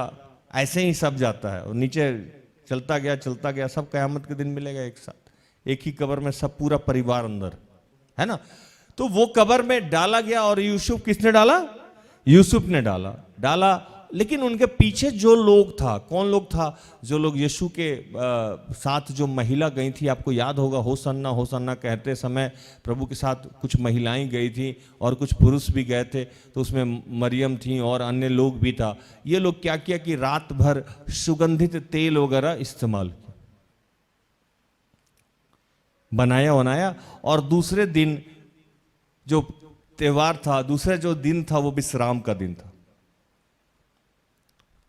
ऐसे ही सब जाता है और नीचे चलता गया। सब क़यामत के दिन मिलेगा एक साथ, एक ही कब्र में सब पूरा परिवार अंदर, है ना। तो वो कब्र में डाला गया और यूसुफ किसने डाला? यूसुफ ने डाला। लेकिन उनके पीछे जो लोग था, कौन लोग था? जो लोग यीशु के साथ जो महिला गई थी, आपको याद होगा, होसन्ना होसन्ना कहते समय प्रभु के साथ कुछ महिलाएं गई थी और कुछ पुरुष भी गए थे। तो उसमें मरियम थी और अन्य लोग भी था। ये लोग क्या किया कि रात भर सुगंधित तेल वगैरह इस्तेमाल किया, बनाया और दूसरे दिन जो त्योहार था, दूसरा जो दिन था, वो विश्राम का दिन था।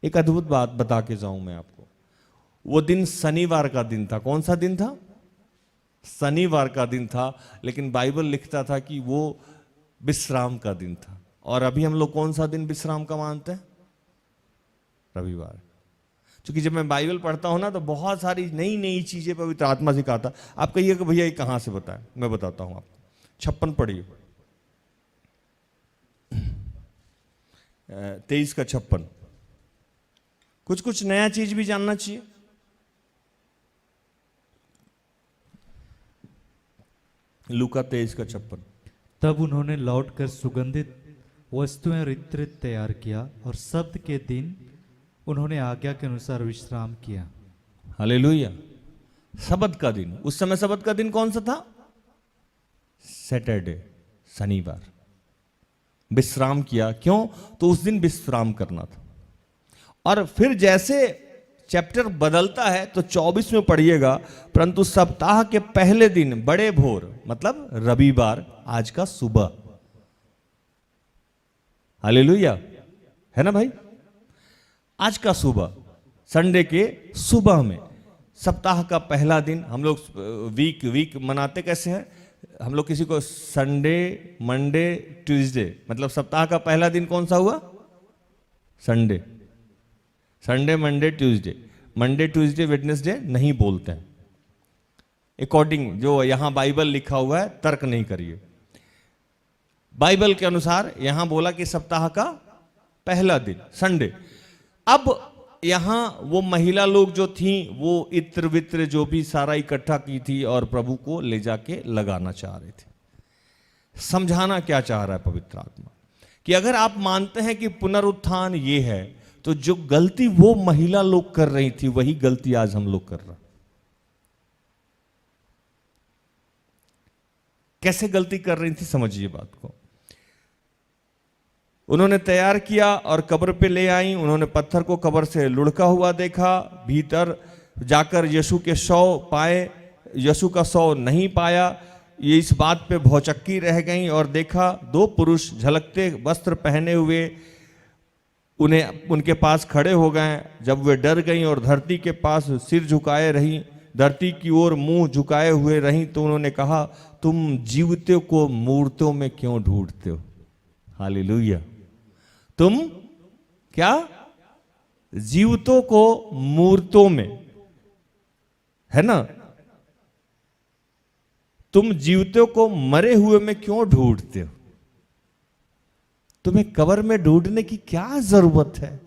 एक अद्भुत बात बता के जाऊं मैं आपको, वो दिन शनिवार का दिन था। कौन सा दिन था? शनिवार का दिन था। लेकिन बाइबल लिखता था कि वो विश्राम का दिन था। और अभी हम लोग कौन सा दिन विश्राम का मानते हैं? रविवार। क्योंकि जब मैं बाइबल पढ़ता हूं ना, तो बहुत सारी नई नई चीजें पवित्र आत्मा सिखाता। आप कहिए कि भैया ये कहां से बताएं, मैं बताता हूं आपको। 56 पढ़िए, 23 का 56। कुछ नया चीज भी जानना चाहिए। लूका 23 का 56। तब उन्होंने लौटकर सुगंधित वस्तुएं इत्र तैयार किया और सब्त के दिन उन्होंने आज्ञा के अनुसार विश्राम किया। हालेलुया। सब्त का दिन, उस समय सब्त का दिन कौन सा था? सैटरडे, शनिवार। विश्राम किया। क्यों? तो उस दिन विश्राम करना था। और फिर जैसे चैप्टर बदलता है तो 24 में पढ़िएगा, परंतु सप्ताह के पहले दिन बड़े भोर, मतलब रविवार, आज का सुबह। हालेलुया, है ना भाई? आज का सुबह, संडे के सुबह में, सप्ताह का पहला दिन। हम लोग वीक मनाते कैसे हैं? हम लोग किसी को संडे, मंडे, ट्यूसडे, मतलब सप्ताह का पहला दिन कौन सा हुआ? Sunday, Monday, Tuesday. Monday, Tuesday, Wednesday नहीं बोलते हैं। अकॉर्डिंग जो यहां बाइबल लिखा हुआ है, तर्क नहीं करिए। बाइबल के अनुसार यहां बोला कि सप्ताह का पहला दिन संडे। अब यहां वो महिला लोग जो थी, वो इत्र वित्र जो भी सारा इकट्ठा की थी और प्रभु को ले जाके लगाना चाह रहे थे। समझाना क्या चाह रहा है पवित्र आत्मा? कि अगर आप मानते हैं कि पुनरुत्थान ये है, तो जो गलती वो महिला लोग कर रही थी, वही गलती आज हम लोग कर रहे हैं। कैसे गलती कर रही थी, समझिए बात को। उन्होंने तैयार किया और कब्र पे ले आई। उन्होंने पत्थर को कब्र से लुढ़का हुआ देखा। भीतर जाकर यीशु के शव पाए, यीशु का शव नहीं पाया। ये इस बात पे भौचक्की रह गई और देखा 2 पुरुष झलकते वस्त्र पहने हुए उनके पास खड़े हो गए। जब वे डर गईं और धरती के पास सिर झुकाए रहीं, धरती की ओर मुंह झुकाए हुए रहीं, तो उन्होंने कहा, तुम जीवते को मूर्तों में क्यों ढूंढते हो? हालेलुया। तुम क्या जीवतों को मूर्तों में, है ना? तुम जीवतों को मरे हुए में क्यों ढूंढते हो? तुम्हें कब्र में ढूंढने की क्या जरूरत है?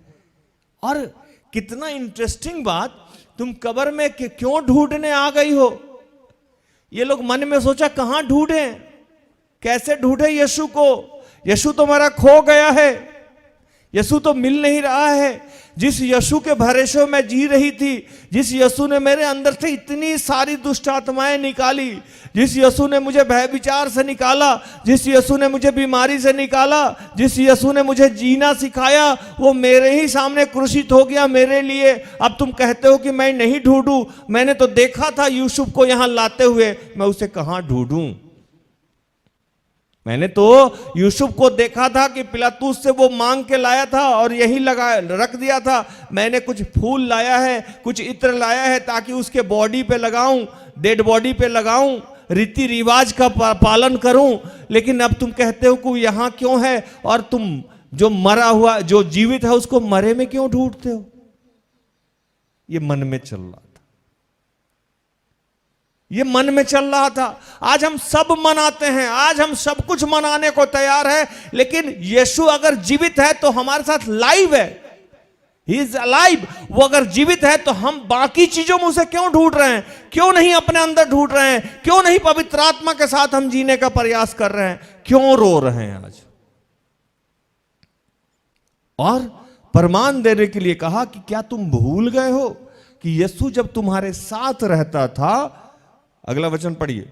और कितना इंटरेस्टिंग बात, तुम कब्र में क्यों ढूंढने आ गई हो? ये लोग मन में सोचा कहां ढूंढे, कैसे ढूंढे यीशु को? यीशु तो हमारा खो गया है, यीशु तो मिल नहीं रहा है। जिस यीशु के भरोसे में जी रही थी, जिस यीशु ने मेरे अंदर से इतनी सारी दुष्ट आत्माएं निकाली, जिस यीशु ने मुझे भय विचार से निकाला, जिस यीशु ने मुझे बीमारी से निकाला, जिस यीशु ने मुझे जीना सिखाया, वो मेरे ही सामने क्रूसित हो गया मेरे लिए। अब तुम कहते हो कि मैं नहीं ढूंढूं? मैंने तो देखा था यूसुफ को यहां लाते हुए, मैं उसे कहां ढूंढूं? मैंने तो यूसुफ को देखा था कि पिलातूस से वो मांग के लाया था और यही लगा रख दिया था। मैंने कुछ फूल लाया है, कुछ इत्र लाया है ताकि उसके बॉडी पे लगाऊं, डेड बॉडी पे लगाऊं, रीति रिवाज का पालन करूं। लेकिन अब तुम कहते हो कि यहां क्यों है, और तुम जो मरा हुआ, जो जीवित है, उसको मरे में क्यों ढूंढते हो? ये मन में चल रहा था, ये मन में चल रहा था। आज हम सब मनाते हैं, आज हम सब कुछ मनाने को तैयार है, लेकिन यीशु अगर जीवित है तो हमारे साथ लाइव है, ही इज अलाइव। वो अगर जीवित है तो हम बाकी चीजों में उसे क्यों ढूंढ रहे हैं? क्यों नहीं अपने अंदर ढूंढ रहे हैं? क्यों नहीं पवित्र आत्मा के साथ हम जीने का प्रयास कर रहे हैं? क्यों रो रहे हैं आज? और प्रमाण देने के लिए कहा कि क्या तुम भूल गए हो कि यीशु जब तुम्हारे साथ रहता था, अगला वचन पढ़िए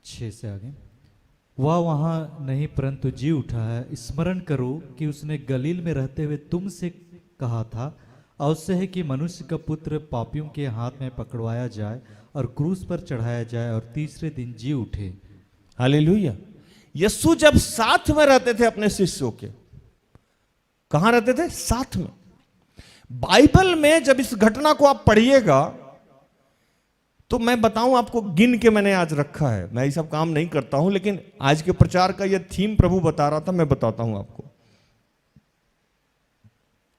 6 से आगे, वह वहां नहीं परंतु जी उठा है। स्मरण करो कि उसने गलील में रहते हुए तुमसे कहा था, अवश्य है कि मनुष्य का पुत्र पापियों के हाथ में पकड़वाया जाए और क्रूस पर चढ़ाया जाए और तीसरे दिन जी उठे। हालेलुया। यीशु जब साथ में रहते थे अपने शिष्यों के, कहां रहते थे? साथ में। बाइबल में जब इस घटना को आप पढ़िएगा तो मैं बताऊं आपको, गिन के मैंने आज रखा है, मैं ये सब काम नहीं करता हूं, लेकिन आज के प्रचार का ये थीम प्रभु बता रहा था, मैं बताता हूं आपको।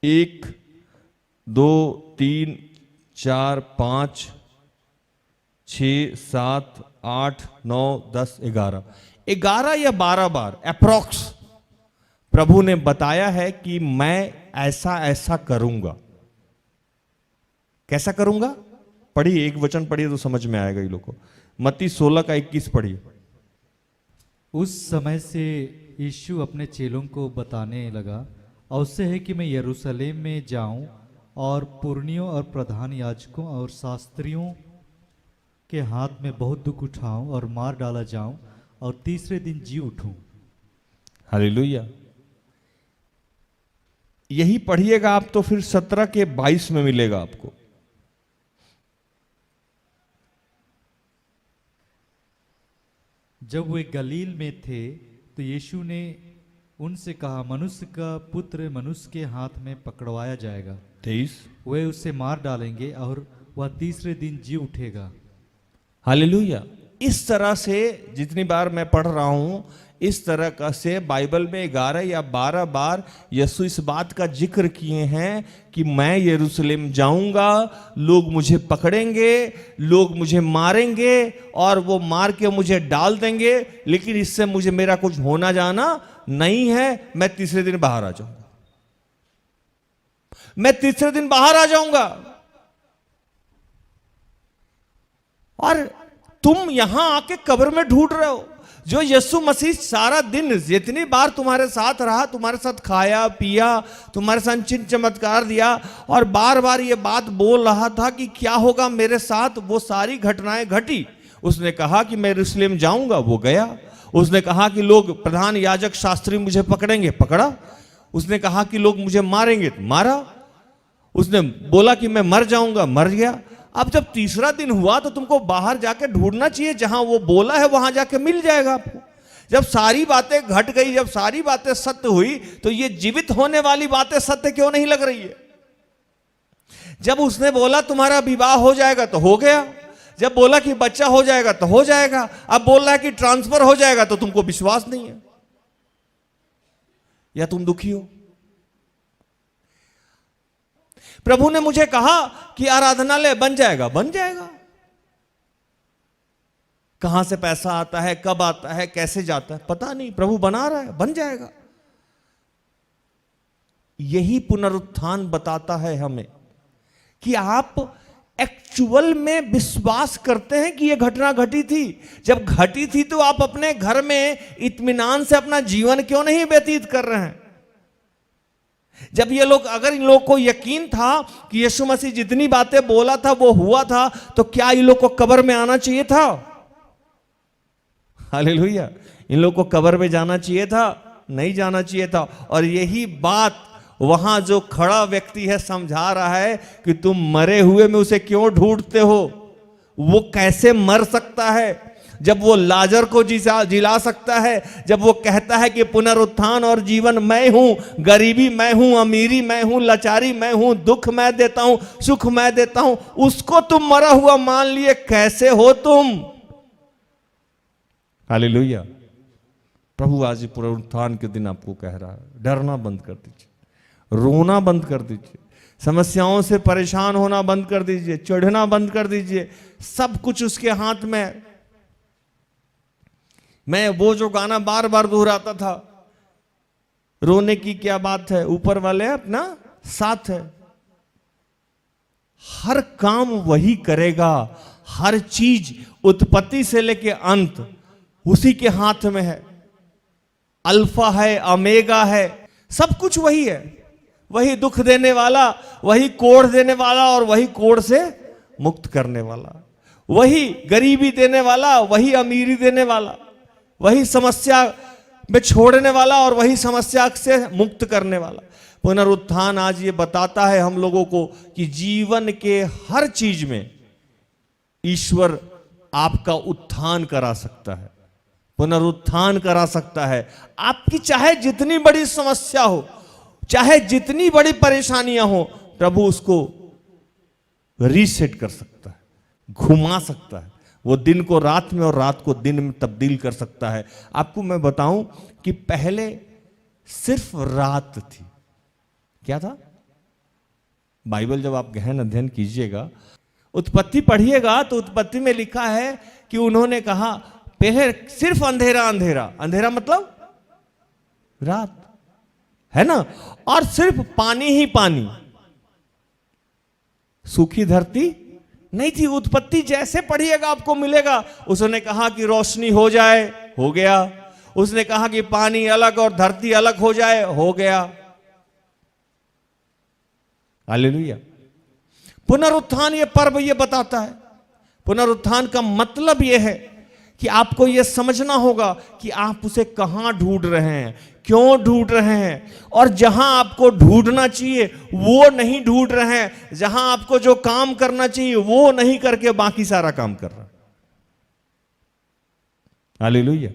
1 2 3 4 5 6 7 8 9 10 11 या 12 बार अप्रॉक्स प्रभु ने बताया है कि मैं ऐसा ऐसा करूंगा। कैसा करूंगा? पढ़िए, एक वचन पढ़िए तो समझ में आएगा ये लोग को। मत्ती 16 का 21 पढ़िए। उस समय से यीशु अपने चेलों को बताने लगा, अवश्य है कि मैं यरूशलेम में जाऊं और पुरनियों और प्रधान याजकों और शास्त्रियों के हाथ में बहुत दुख उठाऊं और मार डाला जाऊं और तीसरे दिन जी उठूं। हालेलुया। यही पढ़िएगा आप तो फिर 17 के 22 में मिलेगा आपको। जब वे गलील में थे तो यीशु ने उनसे कहा, मनुष्य का पुत्र मनुष्य के हाथ में पकड़वाया जाएगा। 23 वे उसे मार डालेंगे और वह तीसरे दिन जी उठेगा। हालेलुया। इस तरह से जितनी बार मैं पढ़ रहा हूं, इस तरह का से बाइबल में 11 या 12 बार यीशु इस बात का जिक्र किए हैं कि मैं यरूशलेम जाऊंगा, लोग मुझे पकड़ेंगे, लोग मुझे मारेंगे और वो मार के मुझे डाल देंगे, लेकिन इससे मुझे मेरा कुछ होना जाना नहीं है। मैं तीसरे दिन बाहर आ जाऊंगा, मैं तीसरे दिन बाहर आ जाऊंगा। और तुम यहां आके कब्र में ढूंढ रहे हो। जो यीशु मसीह सारा दिन जितनी बार तुम्हारे साथ रहा, तुम्हारे साथ खाया पिया, तुम्हारे साथ चिन्ह चमत्कार दिया और बार बार ये बात बोल रहा था कि क्या होगा मेरे साथ, वो सारी घटनाएं घटी। उसने कहा कि मैं यरूशलेम जाऊंगा, वो गया। उसने कहा कि लोग प्रधान याजक शास्त्री मुझे पकड़ेंगे, पकड़ा। उसने कहा कि लोग मुझे मारेंगे, मारा। उसने बोला कि मैं मर जाऊंगा, मर गया। अब जब तीसरा दिन हुआ तो तुमको बाहर जाके ढूंढना चाहिए, जहां वो बोला है वहां जाके मिल जाएगा आपको। जब सारी बातें घट गई, जब सारी बातें सत्य हुई, तो ये जीवित होने वाली बातें सत्य क्यों नहीं लग रही है? जब उसने बोला तुम्हारा विवाह हो जाएगा तो हो गया, जब बोला कि बच्चा हो जाएगा तो हो जाएगा, अब बोल रहा है कि ट्रांसफर हो जाएगा तो तुमको विश्वास नहीं है या तुम दुखी हो। प्रभु ने मुझे कहा कि आराधनालय बन जाएगा, बन जाएगा। कहां से पैसा आता है, कब आता है, कैसे जाता है पता नहीं, प्रभु बना रहा है, बन जाएगा। यही पुनरुत्थान बताता है हमें कि आप एक्चुअल में विश्वास करते हैं कि यह घटना घटी थी। जब घटी थी तो आप अपने घर में इत्मीनान से अपना जीवन क्यों नहीं व्यतीत कर रहे हैं? जब ये लोग, अगर इन लोगों को यकीन था कि यीशु मसीह जितनी बातें बोला था वो हुआ था, तो क्या इन लोग को कब्र में आना चाहिए था? हालेलुया। इन लोग को कब्र में जाना चाहिए था? नहीं जाना चाहिए था। और यही बात वहां जो खड़ा व्यक्ति है समझा रहा है कि तुम मरे हुए में उसे क्यों ढूंढते हो? वो कैसे मर सकता है जब वो लाजर को जिला सकता है, जब वो कहता है कि पुनरुत्थान और जीवन मैं हूं, गरीबी मैं हूं, अमीरी मैं हूं, लाचारी मैं हूं, दुख मैं देता हूं, सुख मैं देता हूं, उसको तुम मरा हुआ मान लिए कैसे हो तुम? हालेलुया। प्रभु आज पुनरुत्थान के दिन आपको कह रहा है, डरना बंद कर दीजिए, रोना बंद कर दीजिए, समस्याओं से परेशान होना बंद कर दीजिए, चिढ़ना बंद कर दीजिए। सब कुछ उसके हाथ में है। मैं वो जो गाना बार बार दोहराता था, रोने की क्या बात है, ऊपर वाले अपना साथ है। हर काम वही करेगा, हर चीज उत्पत्ति से लेके अंत उसी के हाथ में है। अल्फा है, ओमेगा है, सब कुछ वही है। वही दुख देने वाला, वही कोढ़ देने वाला और वही कोढ़ से मुक्त करने वाला, वही गरीबी देने वाला, वही अमीरी देने वाला, वही समस्या में छोड़ने वाला और वही समस्या से मुक्त करने वाला। पुनरुत्थान आज ये बताता है हम लोगों को कि जीवन के हर चीज में ईश्वर आपका उत्थान करा सकता है, पुनरुत्थान करा सकता है। आपकी चाहे जितनी बड़ी समस्या हो, चाहे जितनी बड़ी परेशानियां हो, प्रभु उसको रीसेट कर सकता है, घुमा सकता है। वो दिन को रात में और रात को दिन में तब्दील कर सकता है। आपको मैं बताऊं कि पहले सिर्फ रात थी। क्या था? बाइबल जब आप गहन अध्ययन कीजिएगा, उत्पत्ति पढ़िएगा तो उत्पत्ति में लिखा है कि उन्होंने कहा पहले सिर्फ अंधेरा अंधेरा, अंधेरा मतलब रात है ना, और सिर्फ पानी ही पानी, सूखी धरती नहीं थी। उत्पत्ति जैसे पढ़िएगा आपको मिलेगा। उसने कहा कि रोशनी हो जाए, हो गया। उसने कहा कि पानी अलग और धरती अलग हो जाए, हो गया। हालेलुया। पुनरुत्थान ये पर्व ये बताता है, पुनरुत्थान का मतलब ये है कि आपको यह समझना होगा कि आप उसे कहां ढूंढ रहे हैं, क्यों ढूंढ रहे हैं, और जहां आपको ढूंढना चाहिए वो नहीं ढूंढ रहे हैं। जहां आपको जो काम करना चाहिए वो नहीं करके बाकी सारा काम कर रहा है। हालेलुया।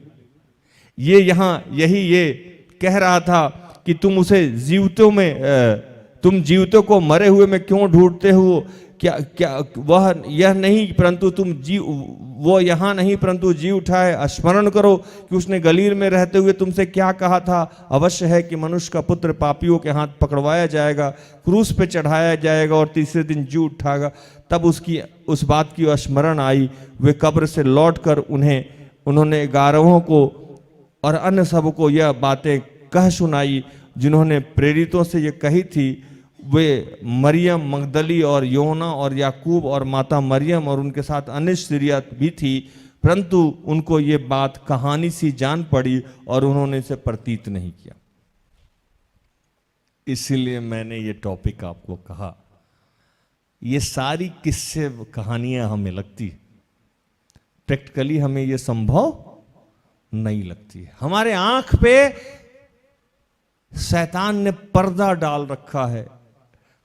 ये यहां ये कह रहा था कि तुम उसे जीवतों में, तुम जीवतों को मरे हुए में क्यों ढूंढते हो? क्या वह यह नहीं परंतु तुम वो यहां नहीं परंतु जी उठाए। स्मरण करो कि उसने गलील में रहते हुए तुमसे क्या कहा था, अवश्य है कि मनुष्य का पुत्र पापियों के हाथ पकड़वाया जाएगा, क्रूस पे चढ़ाया जाएगा और तीसरे दिन जी उठाएगा। तब उस बात की स्मरण आई। वे कब्र से लौटकर उन्होंने 11 को और अन्य सबको यह बातें कह सुनाई जिन्होंने प्रेरितों से यह कही थी। वे मरियम मगदली और योना और याकूब और माता मरियम और उनके साथ अन्य स्त्रियां भी थी, परंतु उनको ये बात कहानी सी जान पड़ी और उन्होंने इसे प्रतीत नहीं किया। इसीलिए मैंने ये टॉपिक आपको कहा। ये सारी किस्से कहानियां हमें लगती, प्रैक्टिकली हमें ये संभव नहीं लगती। हमारे आंख पे शैतान ने पर्दा डाल रखा है।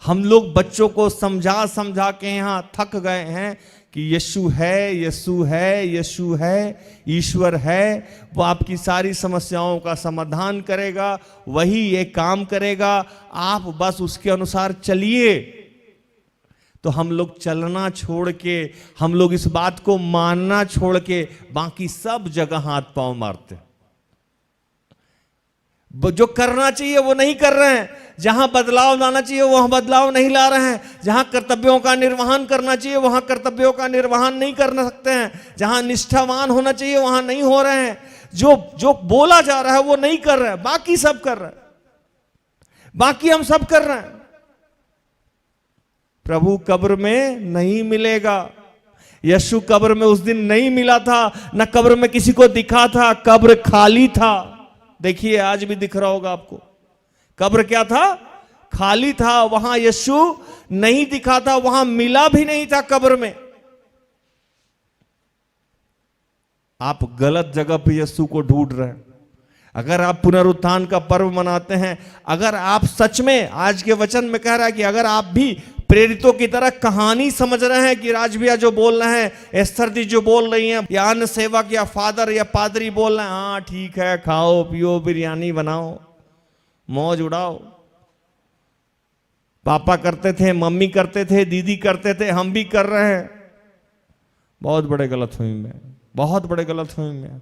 हम लोग बच्चों को समझा समझा के यहां थक गए हैं कि यीशु है, यीशु है, यीशु है, ईश्वर है, वो आपकी सारी समस्याओं का समाधान करेगा, वही ये काम करेगा, आप बस उसके अनुसार चलिए। तो हम लोग चलना छोड़ के, हम लोग इस बात को मानना छोड़ के बाकी सब जगह हाथ पांव मारते हैं। जो करना चाहिए वो नहीं कर रहे हैं, जहां बदलाव लाना चाहिए वहां बदलाव नहीं ला रहे हैं, जहां कर्तव्यों का निर्वहन करना चाहिए वहां कर्तव्यों का निर्वहन नहीं कर सकते हैं, जहां निष्ठावान होना चाहिए वहां नहीं हो रहे हैं, जो बोला जा रहा है वो नहीं कर रहे हैं, बाकी सब कर रहे हैं, बाकी हम सब कर रहे हैं। प्रभु कब्र में नहीं मिलेगा। यीशु कब्र में उस दिन नहीं मिला था, न कब्र में किसी को दिखा था, कब्र खाली था। देखिए आज भी दिख रहा होगा आपको, कब्र क्या था? खाली था। वहां यीशु नहीं दिखा था, वहां मिला भी नहीं था कब्र में। आप गलत जगह पे यीशु को ढूंढ रहे हैं। अगर आप पुनरुत्थान का पर्व मनाते हैं, अगर आप सच में, आज के वचन में कह रहा है कि अगर आप भी प्रेरितों की तरह कहानी समझ रहे हैं कि राज भैया जो बोल रहे हैं, एस्थर जी जो बोल रही हैं, या अन्य सेवक या फादर या पादरी बोल रहे हैं, हाँ ठीक है, खाओ पियो, बिरयानी बनाओ, मौज उड़ाओ, पापा करते थे, मम्मी करते थे, दीदी करते थे, हम भी कर रहे हैं, बहुत बड़े गलतफहमी में, बहुत बड़े गलतफहमी में।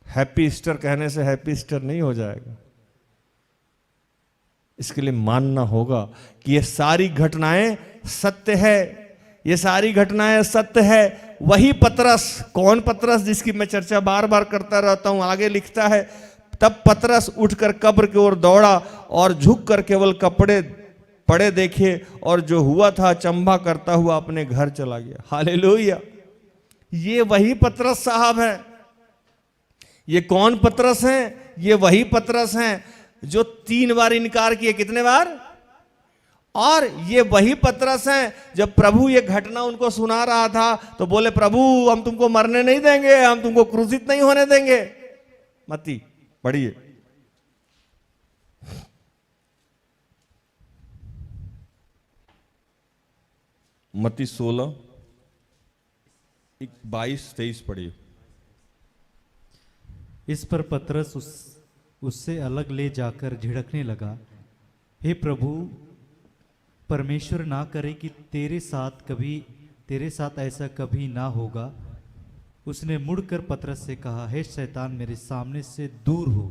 हैप्पी ईस्टर कहने से हैप्पी ईस्टर नहीं हो जाएगा। इसके लिए मानना होगा कि ये सारी घटनाएं सत्य है, ये सारी घटनाएं सत्य है। वही पतरस, कौन पतरस जिसकी मैं चर्चा बार बार करता रहता हूं, आगे लिखता है, तब पतरस उठकर कब्र की ओर दौड़ा और झुक कर केवल कपड़े पड़े देखे, और जो हुआ था अचंभा करता हुआ अपने घर चला गया। हालेलुया। ये वही पतरस साहब है। ये कौन पतरस हैं? ये वही पतरस हैं जो 3 बार इनकार किए। कितने बार? और ये वही पतरस हैं जब प्रभु ये घटना उनको सुना रहा था तो बोले, प्रभु हम तुमको मरने नहीं देंगे, हम तुमको क्रूसित नहीं होने देंगे। मत्ती पढ़िए। मत्ती 16 22-23 पढ़िए। इस पर पतरस उससे अलग ले जाकर झिड़कने लगा, हे प्रभु, परमेश्वर ना करे कि तेरे साथ ऐसा कभी ना होगा। उसने मुड़कर पतरस से कहा, हे शैतान, मेरे सामने से दूर हो,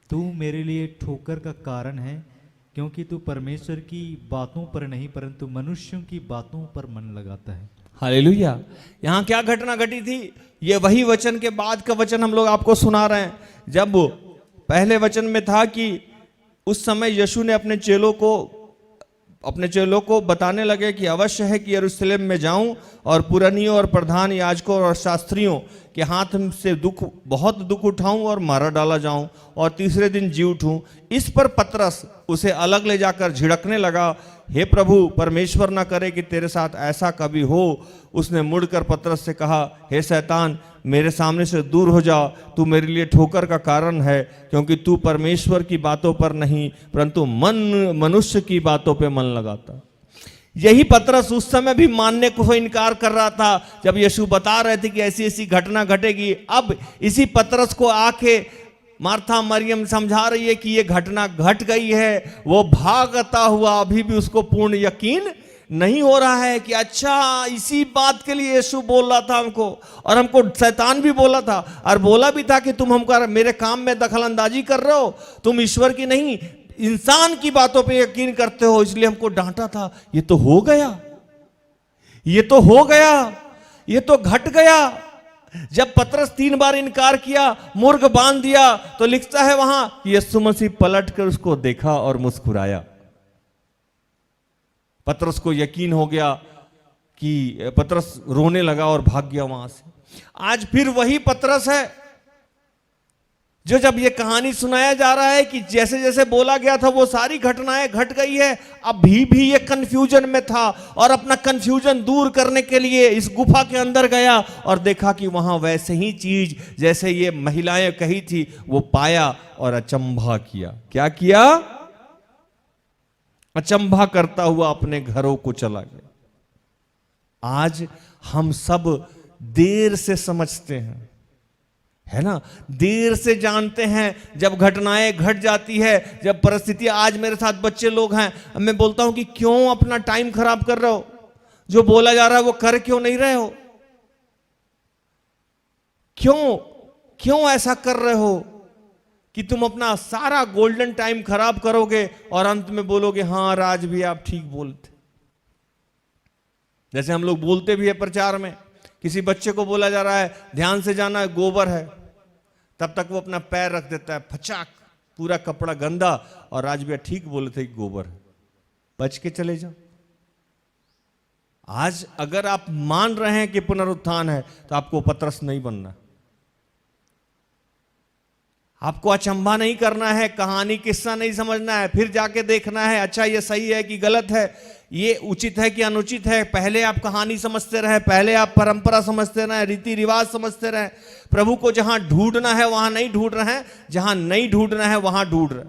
तू मेरे लिए ठोकर का कारण है, क्योंकि तू परमेश्वर की बातों पर नहीं परंतु मनुष्यों की बातों पर मन लगाता है। हालेलुया। यहां क्या घटना घटी थी? ये वही वचन के बाद का वचन हम लोग आपको सुना रहे हैं। जब पहले वचन में था कि उस समय यीशु ने अपने चेलों को बताने लगे कि अवश्य है कि यरूशलेम में जाऊं और पुरनियों और प्रधान याजकों और शास्त्रियों के हाथ से बहुत दुख उठाऊं और मारा डाला जाऊं और तीसरे दिन जी उठूं। इस पर पतरस उसे अलग ले जाकर झिड़कने लगा, हे प्रभु, परमेश्वर ना करे कि तेरे साथ ऐसा कभी हो। उसने मुड़कर पतरस से कहा, हे शैतान, मेरे सामने से दूर हो जा, तू मेरे लिए ठोकर का कारण है, क्योंकि तू परमेश्वर की बातों पर नहीं परंतु मनुष्य की बातों पे मन लगाता। यही पतरस उस समय भी मानने को इनकार कर रहा था जब यीशु बता रहे थे कि ऐसी ऐसी घटना घटेगी। अब इसी पतरस को आके मार्था मरियम समझा रही है कि ये घटना घट गई है। वो भागता हुआ, अभी भी उसको पूर्ण यकीन नहीं हो रहा है कि अच्छा, इसी बात के लिए यीशु बोल रहा था हमको, और हमको शैतान भी बोला था, और बोला भी था कि तुम हमको मेरे काम में दखलंदाजी कर रहे हो, तुम ईश्वर की नहीं इंसान की बातों पे यकीन करते हो, इसलिए हमको डांटा था। ये तो हो गया, ये तो हो गया, ये तो घट गया। जब पतरस 3 बार इनकार किया, मुर्ग बांध दिया, तो लिखता है वहां यीशु मसीह पलट कर उसको देखा और मुस्कुराया। पतरस को यकीन हो गया कि पतरस रोने लगा और भाग गया वहां से। आज फिर वही पतरस है जो जब ये कहानी सुनाया जा रहा है कि जैसे जैसे बोला गया था वो सारी घटनाएं घट गई है, अभी भी ये कंफ्यूजन में था और अपना कंफ्यूजन दूर करने के लिए इस गुफा के अंदर गया और देखा कि वहां वैसे ही चीज जैसे ये महिलाएं कही थी वो पाया और अचंभा किया। क्या किया? अचंभा करता हुआ अपने घरों को चला गया। आज हम सब देर से समझते हैं, है ना, देर से जानते हैं। जब घटनाएं घट जाती है, जब परिस्थितियां, आज मेरे साथ बच्चे लोग हैं, मैं बोलता हूं कि क्यों अपना टाइम खराब कर रहे हो, जो बोला जा रहा है वो कर क्यों नहीं रहे हो? क्यों क्यों ऐसा कर रहे हो कि तुम अपना सारा गोल्डन टाइम खराब करोगे और अंत में बोलोगे हाँ राज भी आप ठीक बोलते। जैसे हम लोग बोलते भी है प्रचार में, किसी बच्चे को बोला जा रहा है ध्यान से जाना है गोबर है, तब तक वो अपना पैर रख देता है, फचाक, पूरा कपड़ा गंदा, और राज भैया ठीक बोले थे कि गोबर है, बच के चले जाओ। आज अगर आप मान रहे हैं कि पुनरुत्थान है तो आपको पतरस नहीं बनना, आपको अचंभा नहीं करना है, कहानी किस्सा नहीं समझना है, फिर जाके देखना है अच्छा ये सही है कि गलत है, ये उचित है कि अनुचित है। पहले आप कहानी समझते रहे, पहले आप परंपरा समझते रहे, रीति रिवाज समझते रहे। प्रभु को जहां ढूंढना है वहां नहीं ढूंढ रहे हैं, जहां नहीं ढूंढना है वहां ढूंढ रहे।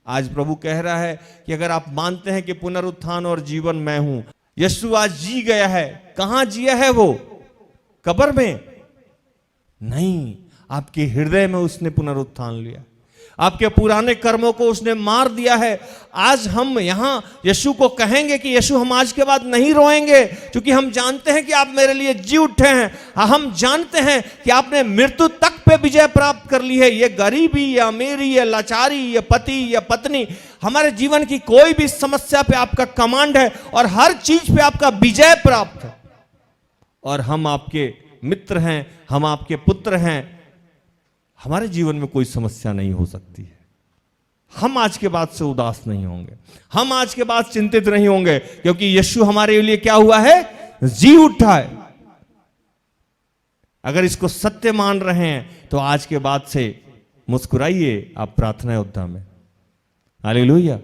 आज प्रभु कह रहा है कि अगर आप मानते हैं कि पुनरुत्थान और जीवन मैं हूं, यीशु आज जी गया है। कहां जिया है वो? कब्र में नहीं, आपके हृदय में उसने पुनरुत्थान लिया, आपके पुराने कर्मों को उसने मार दिया है। आज हम यहां यीशु को कहेंगे कि यीशु हम आज के बाद नहीं रोएंगे, क्योंकि हम जानते हैं कि आप मेरे लिए जी उठे हैं। हम जानते हैं कि आपने मृत्यु तक पे विजय प्राप्त कर ली है। ये गरीबी या अमीरी या लाचारी या पति या पत्नी, हमारे जीवन की कोई भी समस्या पे आपका कमांड है और हर चीज पे आपका विजय प्राप्त है। और हम आपके मित्र हैं, हम आपके पुत्र हैं, हमारे जीवन में कोई समस्या नहीं हो सकती है। हम आज के बाद से उदास नहीं होंगे, हम आज के बाद चिंतित नहीं होंगे, क्योंकि यीशु हमारे लिए क्या हुआ है? जी उठा है। अगर इसको सत्य मान रहे हैं तो आज के बाद से मुस्कुराइए आप प्रार्थना योद्धा में। हालेलुया।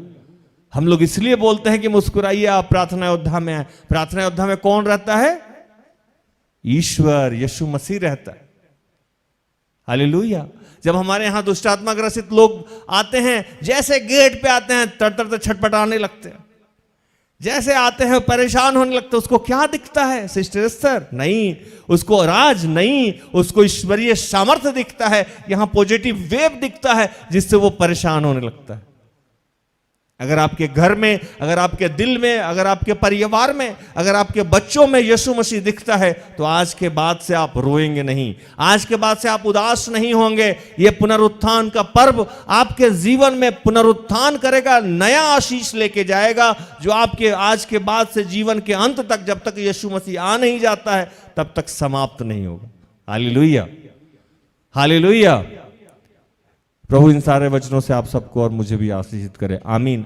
हम लोग इसलिए बोलते हैं कि मुस्कुराइए आप प्रार्थना योद्धा में। प्रार्थना योद्धा में कौन रहता है? ईश्वर, यीशु मसीह रहता है। हालेलुया। जब हमारे यहां दुष्टात्मा ग्रसित लोग आते हैं, जैसे गेट पे आते हैं तर छटपटाने लगते हैं, जैसे आते हैं परेशान होने लगते हैं। उसको क्या दिखता है सिस्टर एस्थर? नहीं, उसको राज नहीं, उसको ईश्वरीय सामर्थ्य दिखता है। यहां पॉजिटिव वेव दिखता है जिससे वो परेशान होने लगता है। अगर आपके घर में, अगर आपके दिल में, अगर आपके परिवार में, अगर आपके बच्चों में यीशु मसीह दिखता है तो आज के बाद से आप रोएंगे नहीं, आज के बाद से आप उदास नहीं होंगे। ये पुनरुत्थान का पर्व आपके जीवन में पुनरुत्थान करेगा, नया आशीष लेके जाएगा, जो आपके आज के बाद से जीवन के अंत तक, जब तक यीशु मसीह आ नहीं जाता है, तब तक समाप्त नहीं होगा। Hallelujah, hallelujah. प्रभु इन सारे वचनों से आप सबको और मुझे भी आशीषित करे। आमीन।